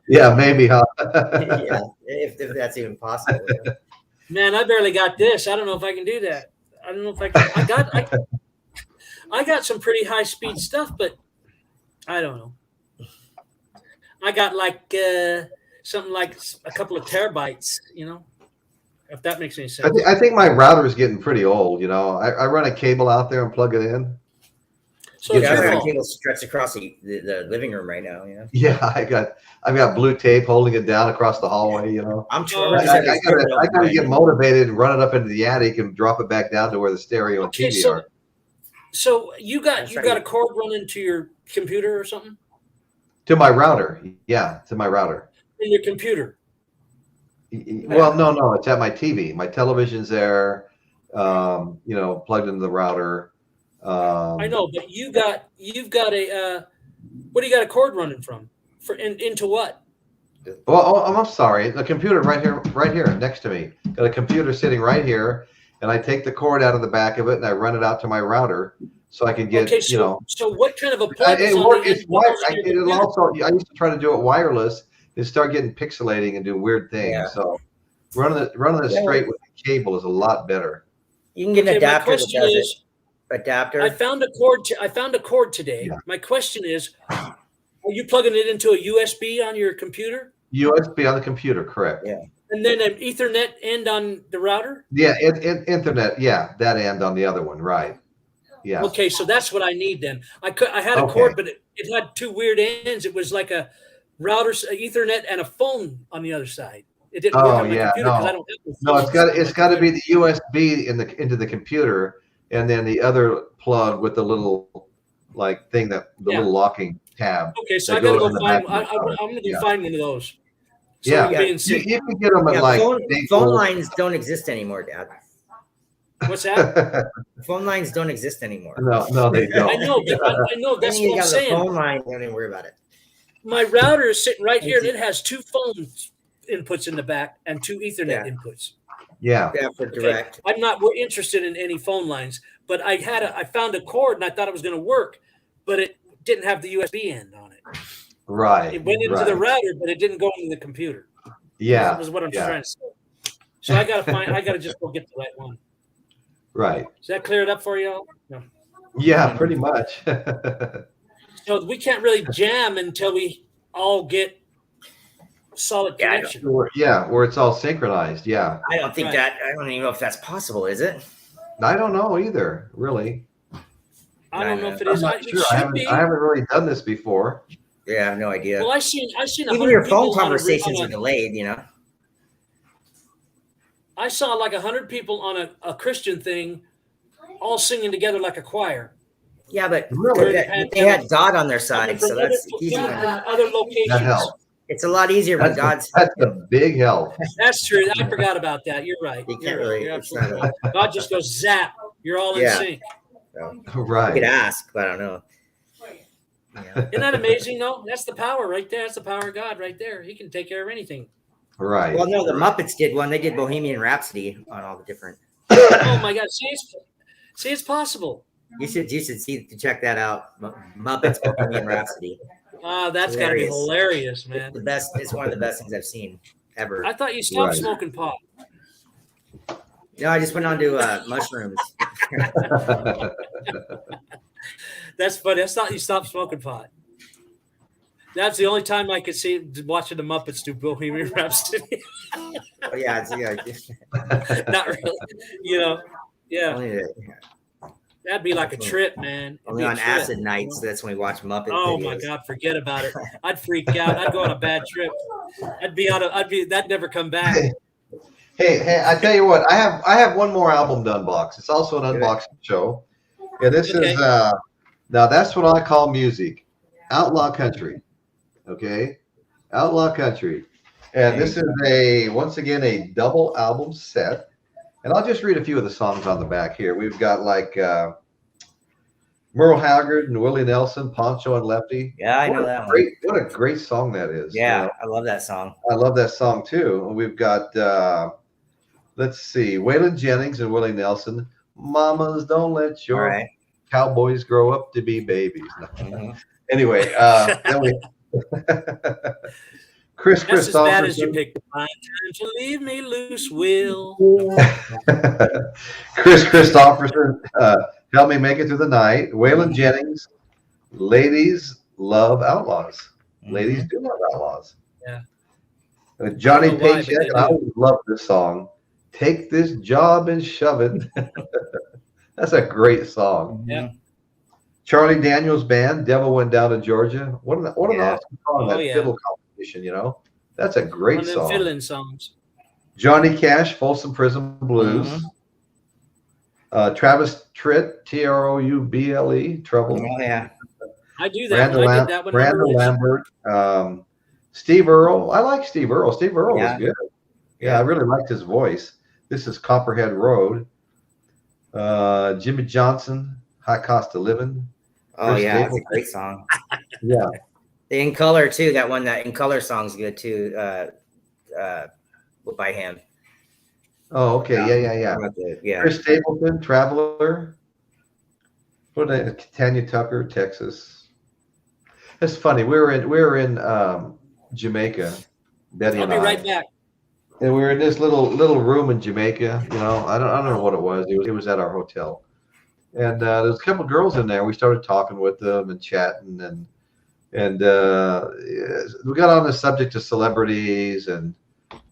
Yeah, maybe, huh? Yeah, if that's even possible. Yeah. Man, I barely got this. I don't know if I can do that. I don't know if I can. I got some pretty high speed stuff, but I don't know. I got like something like a couple of terabytes, you know, if that makes any sense. I think my router is getting pretty old. You know, I run a cable out there and plug it in. So I've got a cable stretched across the living room right now. You know. Yeah, I've got blue tape holding it down across the hallway. You know, I gotta get motivated and run it up into the attic and drop it back down to where the stereo and TV are. So you got a cord running to your computer or something? To my router, yeah, to my router. In your computer? Well, no, it's at my TV. My television's there, you know, plugged into the router. I know, but you've got a what do you got a cord running from? Into what? Well, I'm sorry. The computer right here next to me. Got a computer sitting right here, and I take the cord out of the back of it and I run it out to my router so I can get, you know. So what kind of a plug is I used to try to do it wireless and start getting pixelating and do weird things. Yeah. So running it straight with the cable is a lot better. You can get an adapter that does it. Adapter. I found a cord today. Yeah. My question is, are you plugging it into a USB on your computer? USB on the computer, correct. Yeah. And then an Ethernet end on the router? Yeah, Internet, yeah, that end on the other one, right. Yeah. Okay, so that's what I need then. I had a cord, but it had two weird ends. It was like a router, Ethernet, and a phone on the other side. It didn't work on my computer because I don't have the it's got to be the USB into the computer, and then the other plug with the little like thing little locking tab. Okay, so I gotta go find. I'm gonna find one of those. So you can get them at phone lines don't exist anymore, Dad. What's that? Phone lines don't exist anymore. No, they don't. I know. That's what I'm saying. Phone line, don't even worry about it. My router is sitting right here, and it has two phone inputs in the back and two Ethernet inputs. Yeah, for direct. I'm not interested in any phone lines, but I found a cord and I thought it was going to work, but it didn't have the USB end on it. Right. It went into the router, but it didn't go into the computer. Yeah, that was what I'm trying to say. So I gotta just go get the right one. Right. Does that clear it up for you all? No. Yeah, pretty much. So we can't really jam until we all get solid connection. Where it's all synchronized. Yeah. I don't think I don't even know if that's possible, is it? I don't know either, really. I don't know if it is. I'm not sure. I haven't really done this before. Yeah, I have no idea. Well, I seen even your phone conversations are delayed, you know. I saw like 100 people on a Christian thing, all singing together like a choir. Yeah, but they had God on their side, so that's easy. Other locations. That helps. It's a lot easier when God's. That's a big help. That's true. I forgot about that. You're right. You can't really. You're absolutely right. God just goes zap. You're all in sync. So, right. You could ask, but I don't know. Yeah. Isn't that amazing? No, that's the power right there. That's the power of God right there. He can take care of anything. Right. Well, no, the Muppets did one. They did Bohemian Rhapsody on all the different. Oh my God! See, it's possible. You should check that out. Muppets Bohemian Rhapsody. That's got to be Hilarious. hilarious, man. The best. It's one of the best things I've seen ever. I thought you stopped Right. smoking pot. No, I just went on to mushrooms. That's funny. I thought you stopped smoking pot. That's the only time I could see watching the Muppets do Bohemian Rhapsody. Oh, yeah, it's, Not really. Yeah. only, That'd be like a trip, man. It'd only be a on trip. acid nights. That's when we watch Muppet Oh videos. my God, forget about it. I'd freak out. I'd go on a bad trip. That'd never come back. Hey, I tell you what, I have one more album to unbox. It's also an Good. unboxing show. Yeah, this Okay. is now that's what I call music. Outlaw Country. Okay? Outlaw Country. And this is once again a double album set. And I'll just read a few of the songs on the back here. We've got like Merle Haggard and Willie Nelson, Poncho and Lefty. Yeah, I know that one. What a great song that is. Yeah, you know? I love that song. I love that song too. And we've got let's see, Waylon Jennings and Willie Nelson. Mamas, don't let your All right. cowboys grow up to be babies. Mhm. Anyway, then we Chris That's as bad as you Christopherson. picked. My time to leave me loose, Will. Chris Christopherson, Help Me Make It Through the Night. Waylon Jennings, Ladies Love Outlaws. Ladies do love outlaws. Yeah. Johnny I don't know why, but Paycheck, they and I do. always love this song. Take this job and shove it. That's a great song. Yeah. Charlie Daniels Band, Devil Went Down to Georgia. What an Yeah. awesome song, Oh, that yeah. fiddle competition, you know? That's a great One of them song. fiddling songs. Johnny Cash, Folsom Prison Blues. Travis Tritt, Trouble. Trouble. Oh, yeah. I do that. One. I did that one. on Brandon Royce. Lambert. Steve Earle. I like Steve Earle. Steve Earle Yeah. was good. Yeah, I really liked his voice. This is Copperhead Road. Jimmy Johnson, High Cost of Living. Oh, Chris yeah. It's a Stapleton. great song. Yeah. The In Color, too. That one, that In Color song's good, too. By him. Oh, okay. Yeah. Yeah. Chris Stapleton, Traveler. What Tanya Tucker, Texas. It's funny. We were in Jamaica, Betty I'll and be I, right back. and we were in this little room in Jamaica. You know, I don't know what it was. It was at our hotel, and there was a couple of girls in there. We started talking with them and chatting, and we got on the subject of celebrities and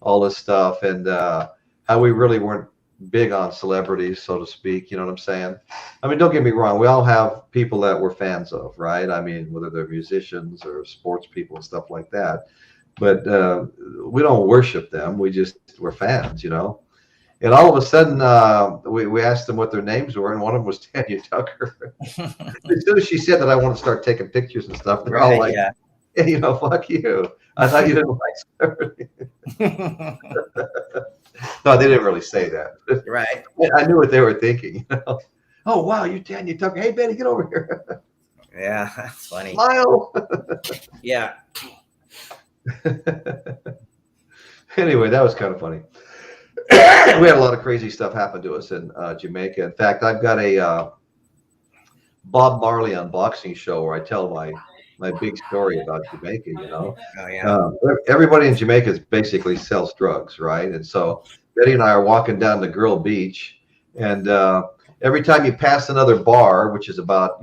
all this stuff, and how we really weren't big on celebrities, so to speak. You know what I'm saying? I mean, don't get me wrong. We all have people that we're fans of, right? I mean, whether they're musicians or sports people and stuff like that. But we don't worship them. We're fans, you know? And all of a sudden, we asked them what their names were, and one of them was Tanya Tucker. As soon as she said that, I want to start taking pictures and stuff. They're all like, yeah. hey, you know, fuck you. I thought you didn't like celebrity. No, they didn't really say that. Right. I knew what they were thinking. You know? Oh, wow, you Tanya Tucker. Hey, Betty, get over here. Yeah, that's funny. Smile. Yeah. Anyway, that was kind of funny. We had a lot of crazy stuff happen to us in Jamaica. In fact, I've got a Bob Marley unboxing show where I tell my big story about Jamaica, you know. Oh, yeah. Everybody in Jamaica basically sells drugs, right? And so Betty and I are walking down to Grill Beach, and every time you pass another bar, which is about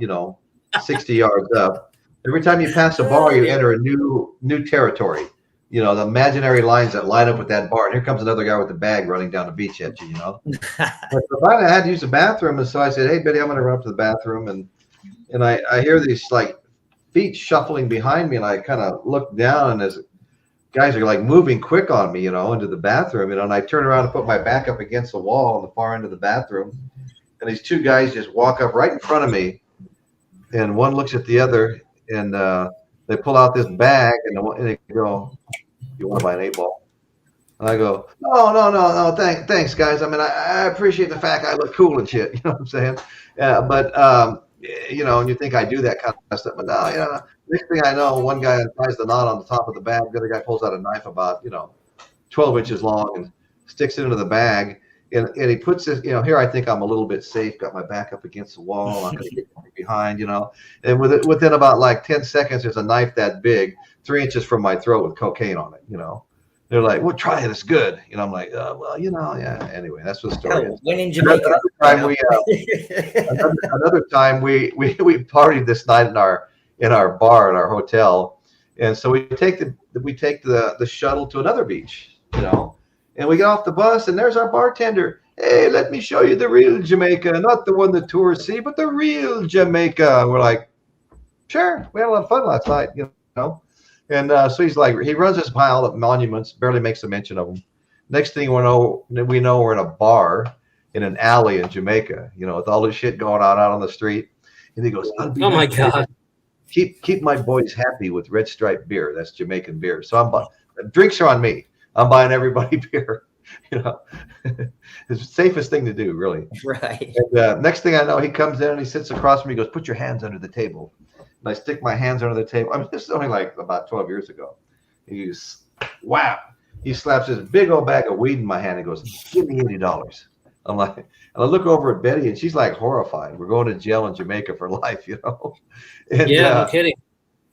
60 yards up, every time you pass a bar, you enter a new territory. You know, the imaginary lines that line up with that bar. And here comes another guy with a bag running down the beach at you, you know. But finally, I had to use the bathroom, and so I said, "Hey, Betty, I'm going to run up to the bathroom," and I hear these like feet shuffling behind me, and I kind of look down, and as guys are like moving quick on me, you know, into the bathroom, you know, and I turn around and put my back up against the wall on the far end of the bathroom, and these two guys just walk up right in front of me, and one looks at the other, and they pull out this bag, and they go, "You want to buy an 8-ball?" And I go, no, thanks, guys. I mean, I appreciate the fact I look cool and shit. You know what I'm saying? But you know, and you think I do that kind of stuff, but no, you know. Next thing I know, one guy ties the knot on the top of the bag. The other guy pulls out a knife about 12 inches long and sticks it into the bag. and he puts his, here I think I'm a little bit safe, got my back up against the wall, I'm gonna get behind, and within about like 10 seconds, there's a knife that big, 3 inches from my throat with cocaine on it. They're like, well, try it, it's good. I'm like, well, yeah. Anyway, that's what the story is. When in Jamaica, another time we partied this night in our bar in our hotel, and so we take the shuttle to another beach, and we get off the bus, and there's our bartender. Hey, let me show you the real Jamaica, not the one the tourists see, but the real Jamaica. And we're like, sure, we had a lot of fun last night, And so he's like, he runs this pile of monuments, barely makes a mention of them. Next thing we know we're in a bar in an alley in Jamaica, with all this shit going on out on the street. And he goes, oh my God, keep my boys happy with Red Stripe beer. That's Jamaican beer. So drinks are on me. I'm buying everybody beer. It's the safest thing to do, really. Right. And next thing I know, he comes in and he sits across from me. He goes, put your hands under the table. And I stick my hands under the table. I mean, this is only like about 12 years ago. He goes, wow. He slaps this big old bag of weed in my hand and goes, give me $80. I'm like, and I look over at Betty and she's like horrified. We're going to jail in Jamaica for life, And, no kidding.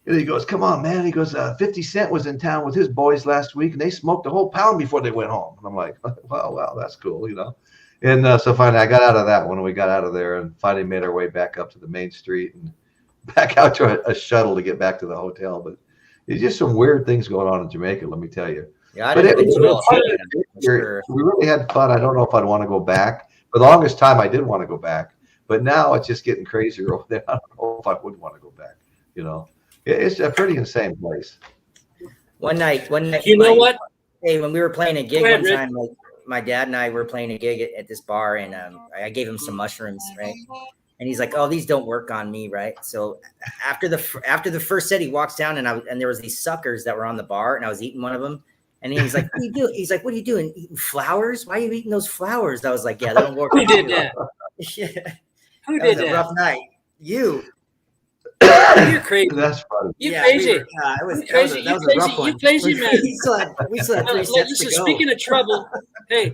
And he goes, come on, man. He goes, 50 Cent was in town with his boys last week and they smoked a whole pound before they went home. And I'm like, well, that's cool, And so finally I got out of that one. We got out of there and finally made our way back up to the main street and back out to a shuttle to get back to the hotel. But there's just some weird things going on in Jamaica, let me tell you. Yeah, We really had fun. I don't know if I'd want to go back. For the longest time, I did want to go back. But now it's just getting crazier over there. I don't know if I would want to go back, It's a pretty insane place. One night. You know what? Hey, when we were playing a gig ahead, one time, like my dad and I were playing a gig at this bar, and I gave him some mushrooms, right? And he's like, "Oh, these don't work on me, right?" So after the first set, he walks down, and there was these suckers that were on the bar, and I was eating one of them. And he's like, "What are you doing?" He's like, "What are you doing? Eating flowers? Why are you eating those flowers?" I was like, "Yeah, they don't work." Who did that? Yeah. Who That did was a that? rough night. You. You're crazy. That's funny. You're Yeah, crazy. that was Crazy. a rough one. You crazy, man. We still had 3 sets to go. Speaking of trouble, hey,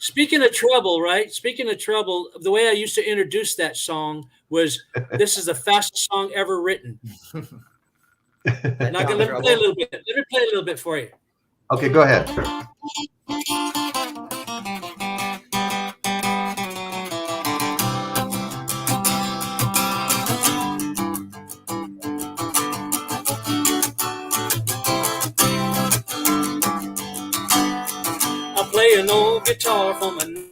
speaking of trouble, right? Speaking of trouble, the way I used to introduce that song was, "This is the fastest song ever written." Now, let me play a little bit. Let me play a little bit for you. Okay, go ahead. I play an old guitar from a 9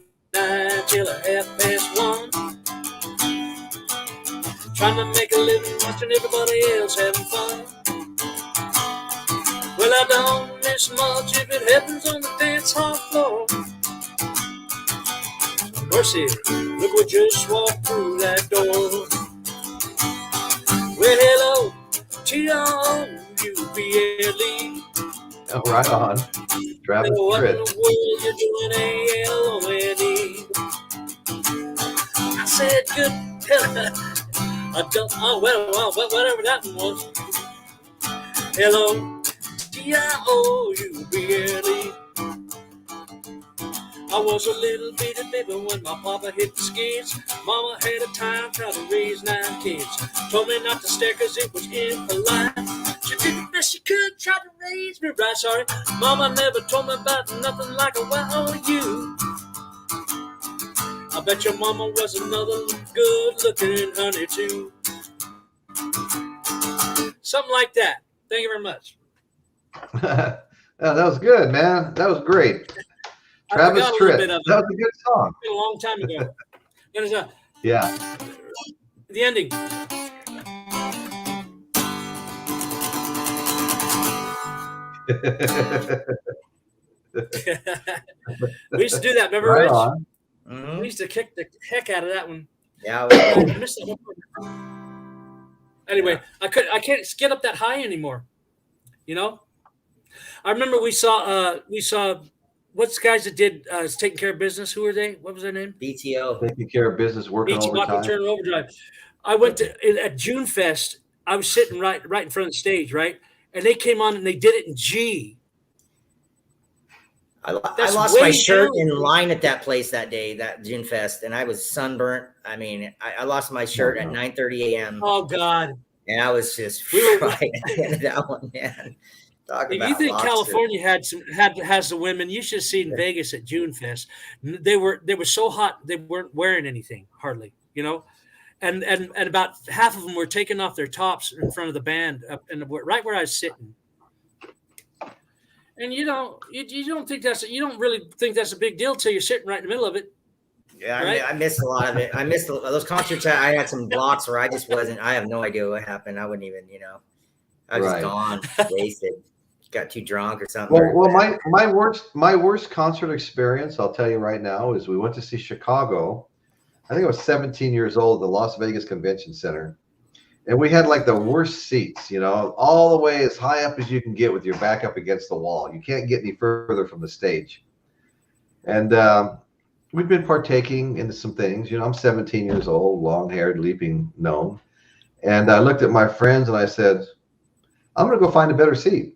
till a 1:30. Trying to make a living, watching everybody else having fun. Well, I don't miss much if it happens on the dance hall floor. Mercy, look what just walked through that door. Well, hello, T-O-U-B-L-E. Oh, right on. Travis What in Tritt. the world you doing, A-L-O-N-E? I said, good. I don't, whatever that one was. Hello, T-I-O-U-B-L-E. I was a little bitty baby when my papa hit the skids. Mama had a time trying to raise 9 kids. Told me not to stare cause it was impolite. She did the best she could, tried to raise me right, sorry. Mama never told me about nothing like a wow you. I bet your mama was another good-looking honey too. Something like that. Thank you very much. That was good, man. That was great. Travis I forgot a little Tritt. bit of it. That was a good song. It's been a long time ago. There's Yeah. the ending. We used to do that, remember, Right Rich? on. Mhm. We used to kick the heck out of that one. Yeah, I missed that one. Anyway, I can't get up that high anymore. I remember we saw what's the guys that did taking care of business? Who were they? What was their name? BTO. Taking care of business, working Beach Walking overtime. Turner Overdrive. I went to at June Fest. I was sitting right in front of the stage, right? And they came on and they did it in G. I That's lost way my shirt down. in line at that place that day, that June Fest, and I was sunburnt. I mean, I lost my shirt at 9:30 a.m. Oh God. and I was just We were- fried at the end of that one, man. Talk If about you think lobster. California has the women, you should have seen Vegas at June Fest. They were so hot they weren't wearing anything hardly, you know, and about half of them were taking off their tops in front of the band up and right where I was sitting. And you don't really think that's a big deal till you're sitting right in the middle of it. Yeah, Right? I missed a lot of it. I missed those concerts. I had some blocks where I just wasn't. I have no idea what happened. I wouldn't even, I was Right. gone, wasted, got too drunk or something. Well, my worst concert experience, I'll tell you right now, is we went to see Chicago. I think I was 17 years old at the Las Vegas Convention Center, and we had like the worst seats, all the way as high up as you can get with your back up against the wall. You can't get any further from the stage. And we've been partaking into some things. I'm 17 years old, long-haired, leaping gnome. And I looked at my friends and I said, I'm going to go find a better seat.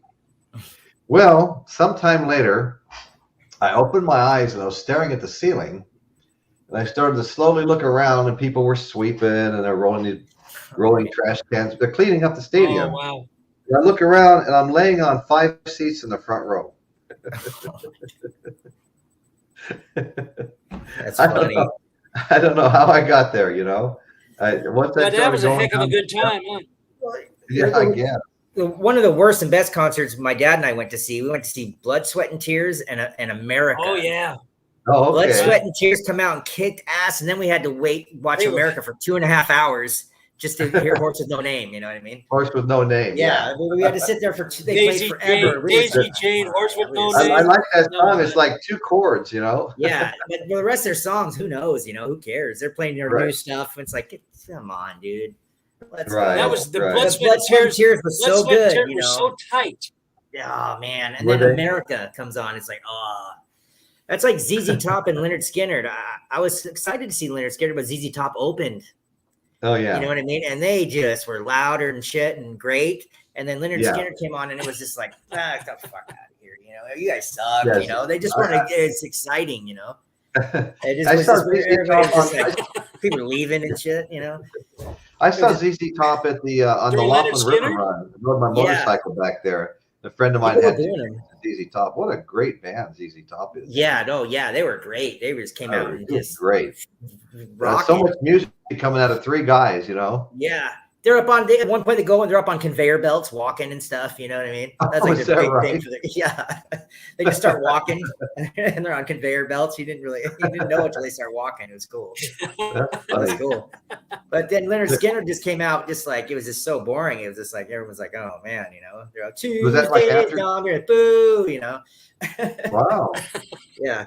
Well, sometime later, I opened my eyes and I was staring at the ceiling. And I started to slowly look around, and people were sweeping and they're rolling trash cans. They're cleaning up the stadium. Oh wow. And I look around and I'm laying on 5 seats in the front row. That's funny. I don't know how I got there, Once I That started was a going heck of a down- good time, huh? Yeah, I guess. One of the worst and best concerts my dad and I went to see. We went to see Blood, Sweat, and Tears and America. Oh yeah. Oh, Blood, okay. Sweat, and Tears come out and kicked ass, and then we had to watch They were- America for 2.5 hours just to hear Horse with No Name. You know what I mean? Horse with no name. Yeah, we had to sit there for they Daisy played forever. Daisy Jane, Horse with No I Name. like that song. It's like 2 chords, Yeah, but the rest of their songs, who knows? Who cares? They're playing their new Right. stuff. It's like, come on, dude. Let's Right. go. That was the Right. Blood, The Sweat, Blood, and Sweat, and Tears. Tears was Blood, so Sweat, and good. Tears was so tight. Oh man, and Were then they? America comes on. It's like, that's like ZZ Top and Leonard Skinner. I was excited to see Leonard Skinner, but ZZ Top opened. Oh, yeah. You know what I mean? And they just were louder and shit and great. And then Leonard Yeah. Skinner came on, and it was just like, get the fuck out of here. You guys suck. Yes. They just weren't. It's exciting. It just I was saw just weird. ZZ Everybody was Top just like, people were leaving and shit. I saw ZZ Top at the on the During Leonard Laughlin River Skinner? run. I rode my Yeah. motorcycle back there. A friend of mine People were had doing ZZ Top. What a great band ZZ Top is. Yeah, they were great. They just came out and It was just great. rocked So it. much music coming out of 3 guys, Yeah. They're up on at one point they're up on conveyor belts walking and stuff, you know what I mean? That's like is the that big thing right? for they just start walking and they're on conveyor belts. You didn't know until they start walking. It was cool. That's It was funny. cool. But then Leonard Skinner just came out just like it was just so boring. It was just like everyone's like, oh man, they're like Was that like Tuesday, after- longer, boo, Wow. Yeah.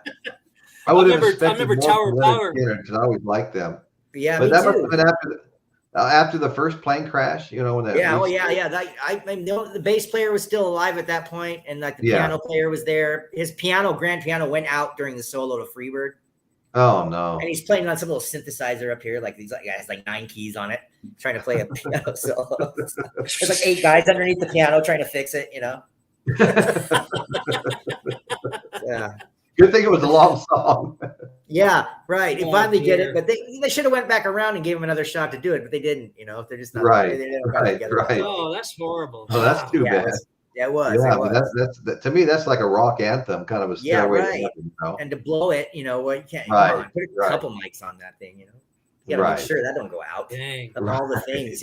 I would have remember- I expected remember more Tower from of Leonard Power. Skinner because I always liked them. Yeah, But me that must too. have been after the first plane crash, when that Yeah, restart- I know the bass player was still alive at that point, and like the Yeah. piano player was there. His grand piano went out during the solo to Freebird, Oh no. and he's playing on some little synthesizer up here. Like has like 9 keys on it, trying to play a piano solo. There's like 8 guys underneath the piano trying to fix it. Yeah, Good thing it was a long song. yeah, right. They Oh, finally did dear. it, but they should have went back around and gave him another shot to do it, but they didn't. They're just not Right, They never got right, together. right. Oh, that's horrible. Oh, that's too Yeah, bad. it was. Yeah, It was. but that's to me that's like a rock anthem, kind of a Yeah, stairway to right. heaven, And to blow it, well, you can't. Right, Come on, put a right. couple mics on that thing, You gotta Right. make sure that don't go out. Dang. Of all the things,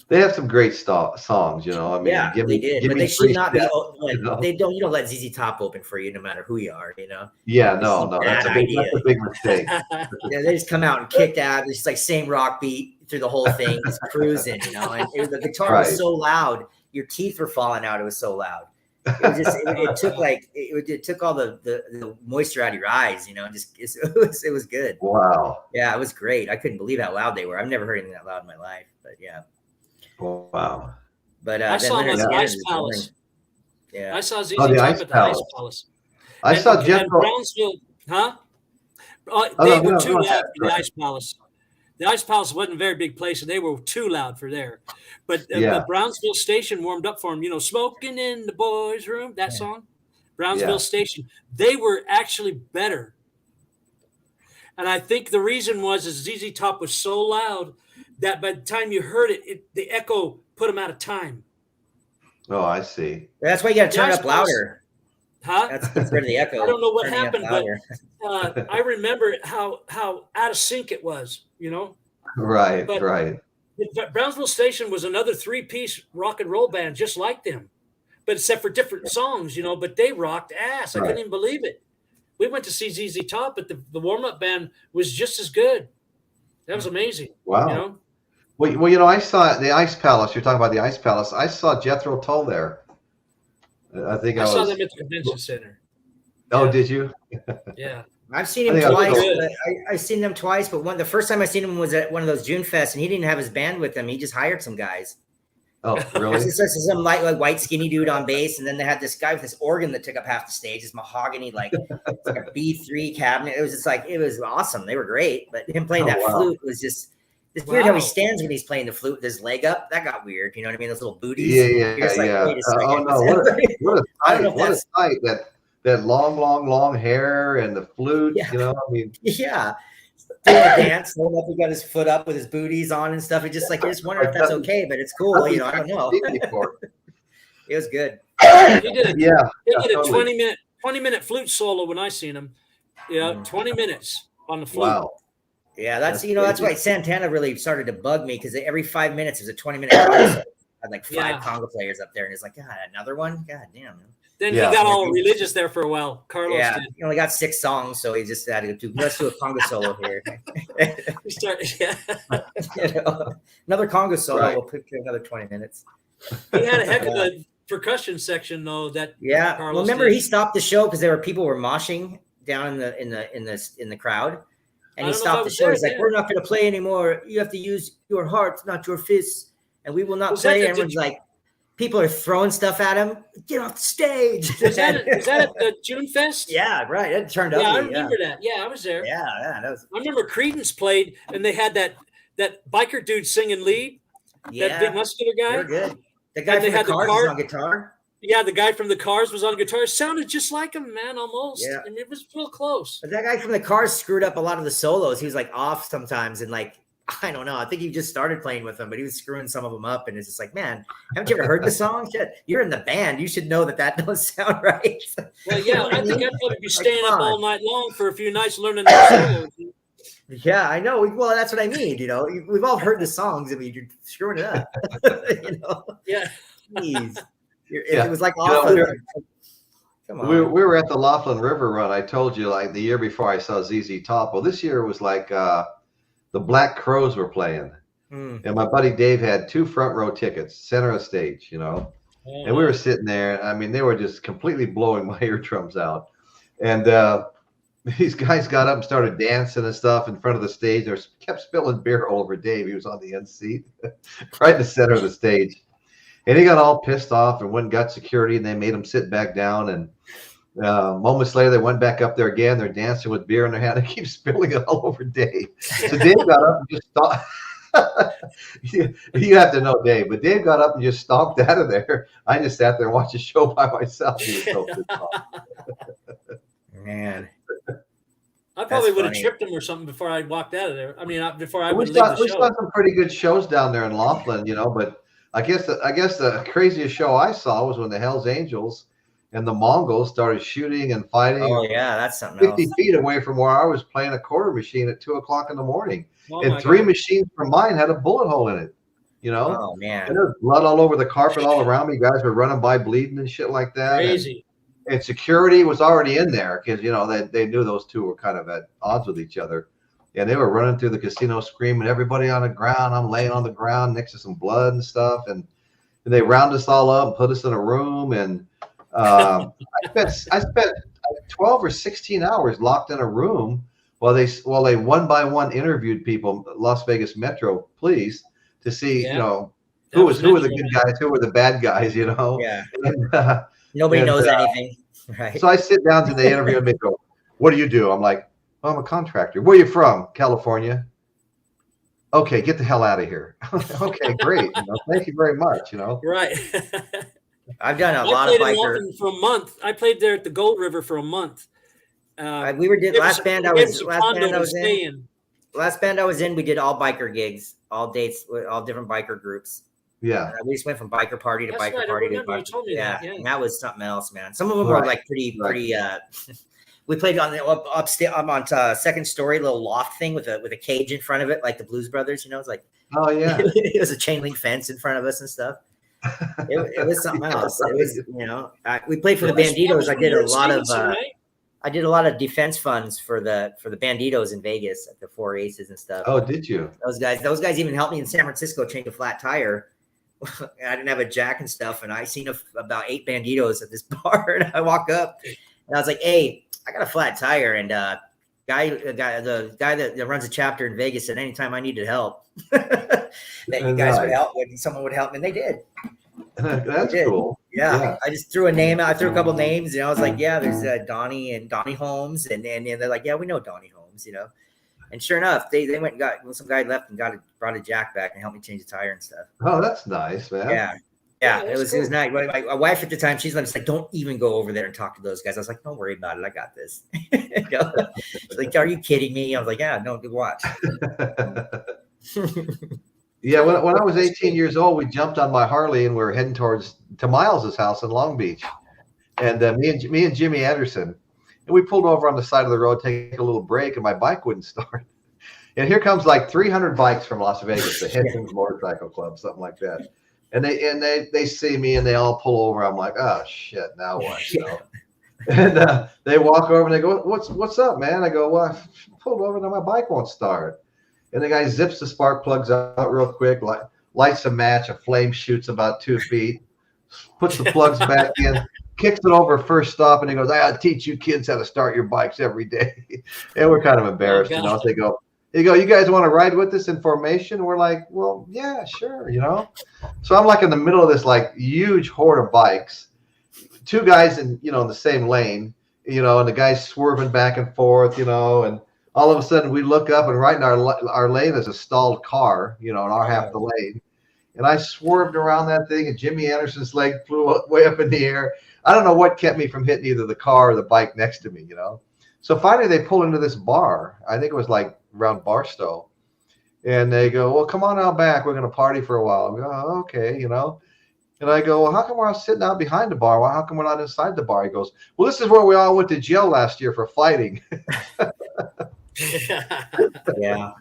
They have some great songs, I mean, Yeah, give they me, did, give but me they should Free not be. Step, Like, you know? you don't let ZZ Top open for you, no matter who you are. Yeah, It's no, a that's bad idea. a big mistake. Yeah, they just come out and kicked out. It's just like same rock beat through the whole thing, just cruising. And the guitar Right. was so loud, your teeth were falling out. It was so loud. It was just it took like it took all the moisture out of your eyes. It was good. Wow. Yeah, it was great. I couldn't believe how loud they were. I've never heard anything that loud in my life. But yeah, Wow. but I then saw them Leonard at the Skinner Ice was Palace. boring. Yeah, I saw ZZ Oh, the Top Ice at the Ice Palace. Palace. I saw and Jethro. Brownsville, huh? Oh, They no, were no, too no, loud for the right. Ice Palace. The Ice Palace wasn't a very big place, and they were too loud for there. But Yeah. the Brownsville station warmed up for them. Smoking in the boys' room. That song. Brownsville Yeah. Station. They were actually better. And I think the reason was is ZZ Top was so loud that by the time you heard it, the echo put them out of time. Oh, I see. That's why you got to turn Yeah, it up louder. Huh? That's gets rid of the echo. I don't know what turning it up happened, but louder. I remember how out of sync it was, you know. Right, But right. Brownsville Station was another 3-piece rock and roll band just like them, but except for different songs, you know. But they rocked ass. I Right. couldn't even believe it. We went to see ZZ Top, but the warm-up band was just as good. That was amazing. Wow. You know? Well, you know, I saw the Ice Palace. You're talking about the Ice Palace. I saw Jethro Tull there. I think I I saw was. them at the convention center. Oh, Yeah. did you? Yeah. I've seen I him think I was twice. cool. But I've seen them twice, but the first time I seen him was at one of those June Fests, and he didn't have his band with him. He just hired some guys. Oh, really? It's just some like white skinny dude on bass, and then they had this guy with this organ that took up half the stage, this mahogany like a B3 cabinet. It was just like it was awesome. They were great, but him playing that wow. flute was just it's weird how Wow. he stands when he's playing the flute with his leg up. That got weird. You know what I mean? Those little booties. Yeah, You're just like, yeah. wait a Oh second. no, what a I don't know sight! if What a that's- sight! That long hair and the flute. Yeah. You know, I mean, Yeah. Doing a dance, holding up, he got his foot up with his booties on and stuff. It's just like, I just wonder if that's okay, but it's cool. You know, I don't know. It was good. He did a, Yeah, he did a totally. 20-minute flute solo when I seen him. Yeah, 20 minutes on the flute. Wow. Yeah, that's That's that's crazy. why Santana really started to bug me because every 5 minutes there's a 20-minute conga set. I had like 5 Yeah. conga players up there, and it's like, God, another one? God damn. Then Yeah. he got all religious there for a while. Carlos Yeah, did. he only got 6 songs, so he just had to do let's do a conga solo here. He started, yeah. You know, another conga solo Right. will put another 20 minutes. He had a heck of a percussion section though. That Yeah. Carlos Well, remember did. he stopped the show because people were moshing down in the crowd, and I he don't know if I stopped the was show. there, He's like, yeah. "We're not going to play anymore. You have to use your heart, not your fists, and we will not Was that play." the- Everyone's like, people are throwing stuff at him. Get off the stage. Was that at the June Fest? Yeah, right. It turned Yeah, I ugly. remember that. Yeah, I was there. Yeah, that was. I remember Creedence played, and they had that biker dude singing lead. That big Yeah, muscular they were guy. good. The guy And they from the had the Cars car- was on guitar. Yeah, the guy from the Cars was on guitar. It sounded just like him, man, almost. Yeah. I mean, it was real close. But that guy from the Cars screwed up a lot of the solos. He was like off sometimes, and like I don't know. I think he just started playing with them, but he was screwing some of them up. And it's just like, man, haven't you ever heard the song? Shit, you're in the band. You should know that don't sound right. Well, yeah, I think I'd probably be Like, staying come up all on. night long for a few nights learning their solos. Yeah, I know. Well, that's what I mean. You know, we've all heard the songs. I mean, you're screwing it up. You know, Yeah. jeez. If Yeah. it was like You know, off. Come on. we were at the Laughlin River Run. I told you like the year before I saw ZZ Top. Well, this year was like the Black Crowes were playing, Hmm. and my buddy Dave had 2 front row tickets, center of stage. You know. And we were sitting there. I mean, they were just completely blowing my eardrums out. And these guys got up and started dancing and stuff in front of the stage. They kept spilling beer all over Dave. He was on the end seat, right in the center of the stage. And he got all pissed off and went and got security, and they made him sit back down. And moments later, they went back up there again. They're dancing with beer in their hand and keep spilling it all over Dave. So Dave got up and just stopped. You have to know Dave, but Dave got up and just stalked out of there. I just sat there and watched the show by myself. He was so pissed off. Man. I probably That's would have funny. tripped him or something before I walked out of there. I mean, before I We would leave saw, the we show. saw some pretty good shows down there in Laughlin, you know, but I guess the craziest show I saw was when the Hells Angels and the Mongols started shooting and fighting Oh yeah, that's something 50 else. feet away from where I was playing a quarter machine at 2 o'clock in the morning. Oh, And my 3 God. machines from mine had a bullet hole in it, you know? Oh And man. there was blood all over the carpet all around me. Guys were running by bleeding and shit like that. Crazy. And security was already in there because, you know, they knew those two were kind of at odds with each other. And they were running through the casino screaming, everybody on the ground. I'm laying on the ground next to some blood and stuff. And they rounded us all up and put us in a room. And I spent 12 or 16 hours locked in a room while they one by one interviewed people, Las Vegas Metro police, to see, Yeah. you know, That who was were the interesting. good guys, who were the bad guys, you know. Yeah. And, Nobody And, knows anything. Right. so I sit down to the interview and they go, "What do you do?" I'm like, "I'm a contractor." "Where are you from?" "California." "Okay, get the hell out of here." "Okay, great. You know, thank you very much." You know. Right. I've done a I lot of played in biker. London for a month. I played there at the Gold River for a month. We were did last band I was in. Last band I was in, we did all biker gigs, all dates, with all different biker groups. Yeah. We just went from biker party to That's biker right, I party to remember you biker. told me that, yeah. And that was something else, man. Some of them were like pretty. We played on the upstairs on second story little loft thing with a cage in front of it, like the Blues Brothers. You know, it's like Oh yeah. it was a chain link fence in front of us and stuff. It was something else. It was, you know, we played for the Banditos. I did a lot of defense funds for the Banditos in Vegas at the Four Aces and stuff. Oh, did you? Those guys even helped me in San Francisco change a flat tire. I didn't have a jack and stuff, and I seen about 8 Banditos at this bar, and I walk up, and I was like, "Hey, I got a flat tire," and the guy that runs a chapter in Vegas said anytime I needed help, that you guys would help, someone would help me, and they did. That's cool. Yeah, I just threw a name out. I threw a couple names, and I was like, "Yeah, there's Donnie Holmes," and they're like, "Yeah, we know Donnie Holmes," you know. And sure enough, they went and got some guy left and brought a jack back and helped me change the tire and stuff. Oh, that's nice, man. Yeah, it was nice. My wife at the time, she's like, "Don't even go over there and talk to those guys." I was like, "Don't worry about it, I got this." She's like, "Are you kidding me?" I was like, "Yeah, no, good watch." Yeah, when I was 18 years old, we jumped on my Harley and we were heading to Miles's house in Long Beach, and me and Jimmy Anderson, and we pulled over on the side of the road, take a little break, and my bike wouldn't start. And here comes like 300 bikes from Las Vegas, the Headlands Motorcycle Club, something like that. And they see me and they all pull over. I'm like, oh shit, now what? You know? And they walk over and they go, what's up, man? I go, well, I pulled over and my bike won't start. And the guy zips the spark plugs out real quick, lights a match, a flame shoots about 2 feet, puts the plugs back in, kicks it over first stop, and he goes, I teach you kids how to start your bikes every day. And we're kind of embarrassed, you know. They go, you guys want to ride with us in formation? And we're like, well, yeah, sure, you know. So I'm like in the middle of this like huge horde of bikes, 2 guys in the same lane, you know, and the guy's swerving back and forth, you know, and all of a sudden we look up and right in our lane is a stalled car, you know, in our half the lane. And I swerved around that thing and Jimmy Anderson's leg flew way up in the air. I don't know what kept me from hitting either the car or the bike next to me, you know. So finally they pull into this bar. I think it was like around Barstow. And they go, well, come on out back. We're going to party for a while. I go, oh, okay, you know. And I go, well, how come we're all sitting out behind the bar? Well, how come we're not inside the bar? He goes, well, this is where we all went to jail last year for fighting. Yeah.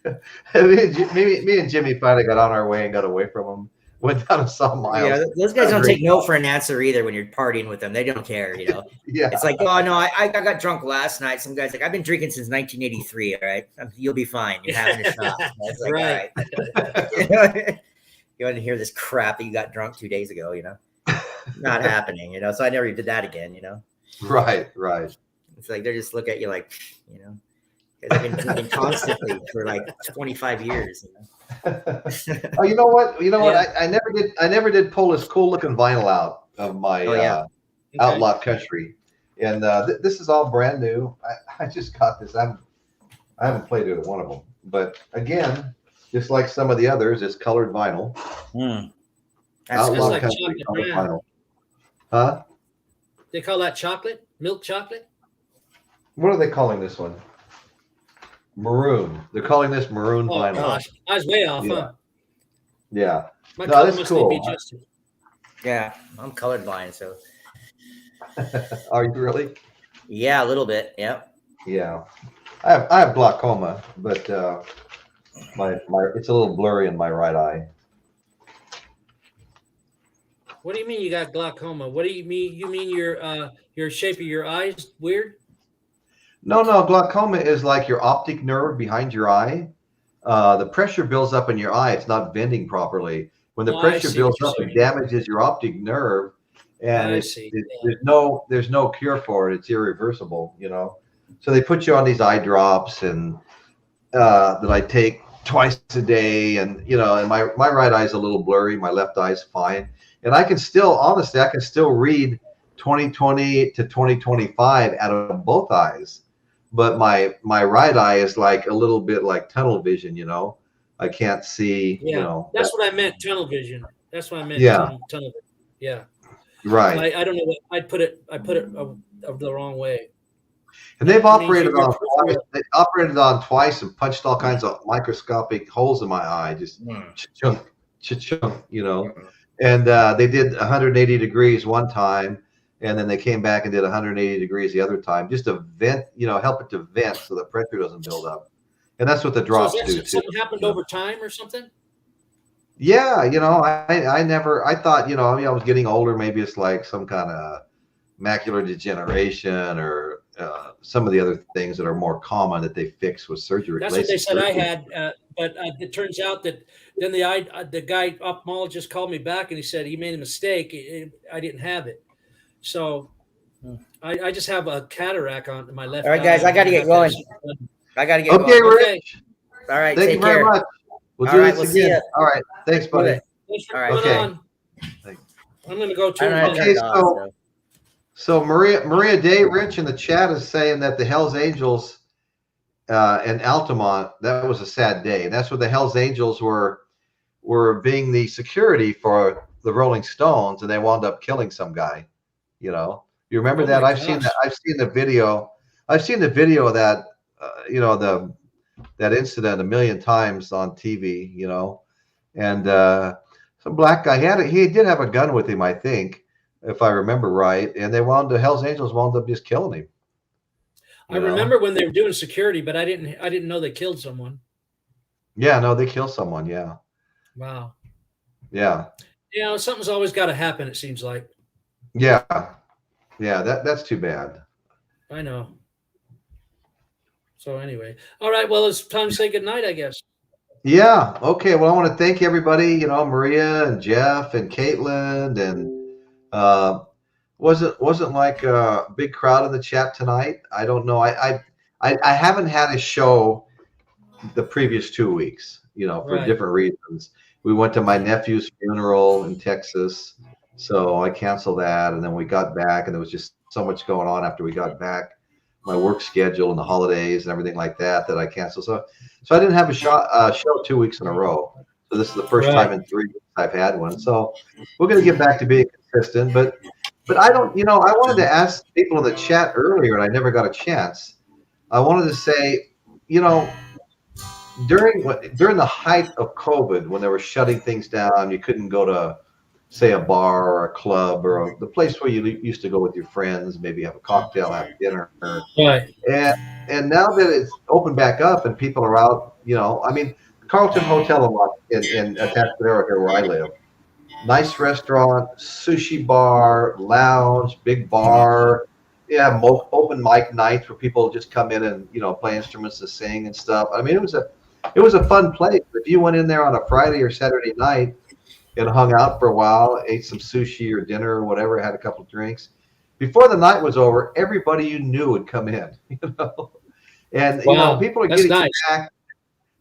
me and Jimmy finally got on our way and got away from him. Went down and saw Miles. Yeah, those guys don't take no for an answer either when you're partying with them. They don't care, you know. Yeah. It's like, oh no, I got drunk last night. Some guy's like, I've been drinking since 1983. All right, you'll be fine. You're having a shot. It's like, right. All right. You want to hear this crap that you got drunk 2 days ago? You know, not happening. You know, so I never did that again. You know. Right. It's like they just look at you like, you know, I've been drinking constantly for like 25 years. You know? Oh, you know what? I never did pull this cool looking vinyl out of my Outlaw Country, and this is all brand new. I just got this. I haven't played it at one of them, but again, just like some of the others, it's colored vinyl. Outlaw like Country colored vinyl. Huh? They call that chocolate, milk chocolate. What are they calling this one? Maroon. They're calling this maroon vinyl. Gosh, I was way off, huh? Yeah. My color must cool. be adjusted. Yeah, I'm colorblind, so. Are you really? Yeah, a little bit. Yep. Yeah. I have glaucoma, but my it's a little blurry in my right eye. What do you mean you got glaucoma? What do you mean? You mean your shape of your eyes weird? No, glaucoma is like your optic nerve behind your eye. The pressure builds up in your eye. It's not bending properly. When the pressure builds up, it damages your optic nerve, and there's no cure for it. It's irreversible, you know. So they put you on these eye drops, and that I take twice a day, and you know, and my right eye is a little blurry. My left eye is fine, and I can still read 20/20 to 20/25 out of both eyes. But my right eye is like a little bit like tunnel vision, you know. I can't see, Yeah, you know. That's what I meant, tunnel vision. That's what I meant. Yeah. Tunnel vision. Yeah. Right. I don't know what I put it the wrong way. And they've That means operated your on twice. peripheral. They operated on twice and punched all kinds of microscopic holes in my eye, just cha-chunk, cha-chunk, And they did 180 degrees one time, and then they came back and did 180 degrees the other time, just to vent, help it to vent so the pressure doesn't build up. And that's what the So is drops that do too. something happened over time or something? Yeah, I thought, I was getting older. Maybe it's like some kind of macular degeneration or some of the other things that are more common that they fix with surgery. That's what they LASIK said I surgery. had, but it turns out that then the guy ophthalmologist called me back and he said he made a mistake. I didn't have it, so I just have a cataract on my left. All right, guys, I got to get going. I got to get Okay, going. Rich. All right, Thank take you very care. much. We'll All do right, this we'll see again. ya. All right. Thanks, buddy. Thanks for All right. coming Okay. on. Thanks. I'm going to go I don't know how to to turn Okay, it off, So Maria Day Rich in the chat is saying that the Hells Angels in Altamont, that was a sad day. And that's where the Hells Angels were being the security for the Rolling Stones, and they wound up killing some guy. You remember Oh that? my I've seen gosh. that. I've seen the video. I've seen the video of that. That incident a million times on TV. And some black guy he did have a gun with him, I think, if I remember right. And the Hells Angels wound up just killing him. I remember when they were doing security, but I didn't know they killed someone. Yeah, no, they killed someone. Yeah. Wow. Yeah. Something's always got to happen. It seems like. Yeah. Yeah. That's too bad. I know. So anyway, all right. Well, it's time to say goodnight, I guess. Yeah. Okay. Well, I want to thank everybody. Maria and Jeff and Caitlin, and wasn't like a big crowd in the chat tonight. I don't know. I haven't had a show the previous 2 weeks. For Right. different reasons. We went to my nephew's funeral in Texas, so I canceled that, and then we got back, and there was just so much going on after we got back. My work schedule and the holidays and everything like that I canceled. So I didn't have a show 2 weeks in a row. So this is the first time in 3 weeks I've had one. So we're going to get back to being consistent. But I don't, I wanted to ask people in the chat earlier, and I never got a chance. I wanted to say, during the height of COVID, when they were shutting things down, you couldn't go to, say, a bar or a club or the place where you used to go with your friends, maybe have a cocktail, have dinner. Right. And now that it's opened back up and people are out, Carlton Hotel in Atascadero here where I live, nice restaurant, sushi bar, lounge, big bar. Yeah, open mic nights where people just come in and play instruments to sing and stuff. It was a fun place. If you went in there on a Friday or Saturday night and hung out for a while, ate some sushi or dinner or whatever, had a couple of drinks, before the night was over, everybody you knew would come in. And Wow, people are that's getting nice. back.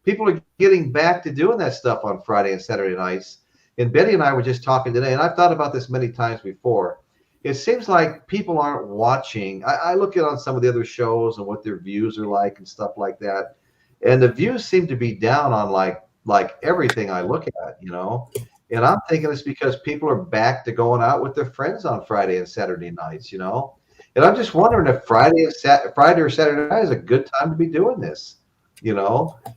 People are getting back to doing that stuff on Friday and Saturday nights. And Betty and I were just talking today, and I've thought about this many times before. It seems like people aren't watching. I look at on some of the other shows and what their views are like and stuff like that. And the views seem to be down on like everything I look at, And I'm thinking it's because people are back to going out with their friends on Friday and Saturday nights, And I'm just wondering if Friday or Saturday night is a good time to be doing this,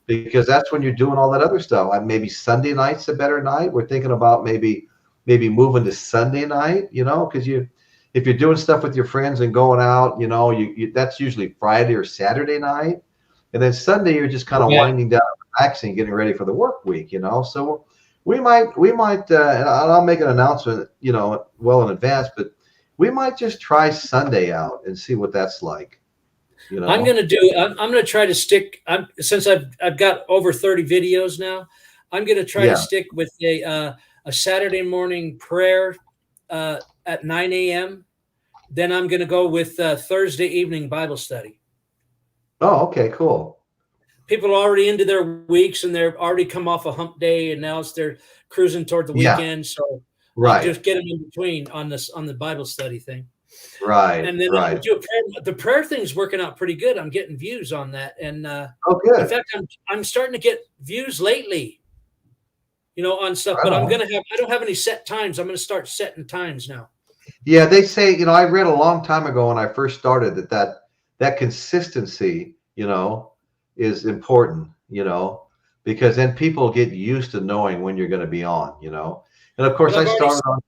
because that's when you're doing all that other stuff. Maybe Sunday night's a better night. We're thinking about maybe moving to Sunday night, because if you're doing stuff with your friends and going out, that's usually Friday or Saturday night. And then Sunday, you're just kind of winding down, relaxing, getting ready for the work week, So we might, and I'll make an announcement, well in advance, but we might just try Sunday out and see what that's like. I'm going to try to stick. Since I've got over 30 videos now, I'm going to try to stick with a Saturday morning prayer at 9 a.m. Then I'm going to go with Thursday evening Bible study. Oh, okay, cool. People are already into their weeks and they're already come off a hump day, and now they're cruising toward the weekend. So I'll just get them in between on the Bible study thing. Right. And then I'll do a prayer. The prayer thing's working out pretty good. I'm getting views on that. And good. In fact, I'm starting to get views lately, on stuff, but I don't have any set times. I'm going to start setting times now. Yeah, they say, I read a long time ago when I first started that consistency, is important, because then people get used to knowing when you're going to be on. And of course, But I started on.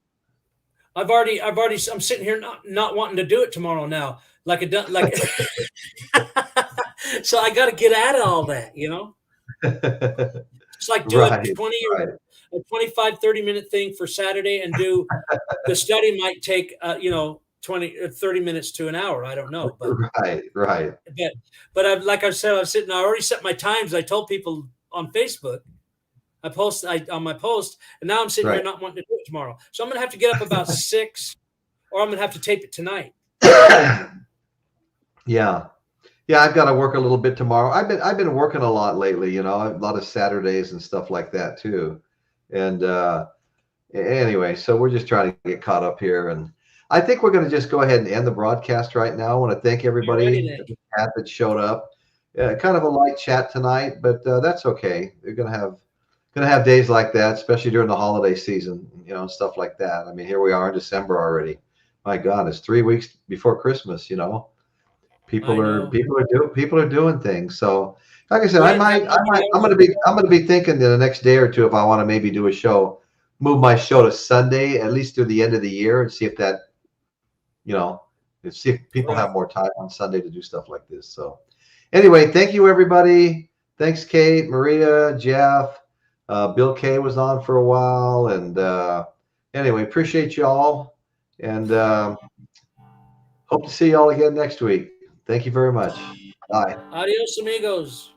I'm sitting here not wanting to do it tomorrow now. Like it done, like so I got to get out of all that. It's like do a Right, 20 right, or a 25, 30-minute thing for Saturday and do the study might take 20 or 30 minutes to an hour. I don't know, but right, right. but like I said, I already set my times. I told people on Facebook. On my post, and now I'm sitting here Right. not wanting to do it tomorrow. So I'm gonna have to get up about 6, or I'm gonna have to tape it tonight. Yeah. Yeah, I've got to work a little bit tomorrow. I've been working a lot lately, a lot of Saturdays and stuff like that too. And anyway, so we're just trying to get caught up here, and I think we're going to just go ahead and end the broadcast right now. I want to thank Alrighty everybody then. that showed up. Kind of a light chat tonight, but that's okay. We're gonna have days like that, especially during the holiday season, and stuff like that. I mean, here we are in December already. My God, it's 3 weeks before Christmas. I know. People are doing things. So, like I said, Boy, I and might that Monday I was I'm gonna be thinking in the next day or two if I want to maybe do a show, move my show to Sunday at least through the end of the year, and see if that you know and see if people have right. more time on Sunday to do stuff like this. So, anyway, thank you everybody. Thanks, Kate, Maria, Jeff. Bill K was on for a while, and anyway, appreciate you all, and hope to see you all again next week. Thank you very much. Bye. Adios, amigos.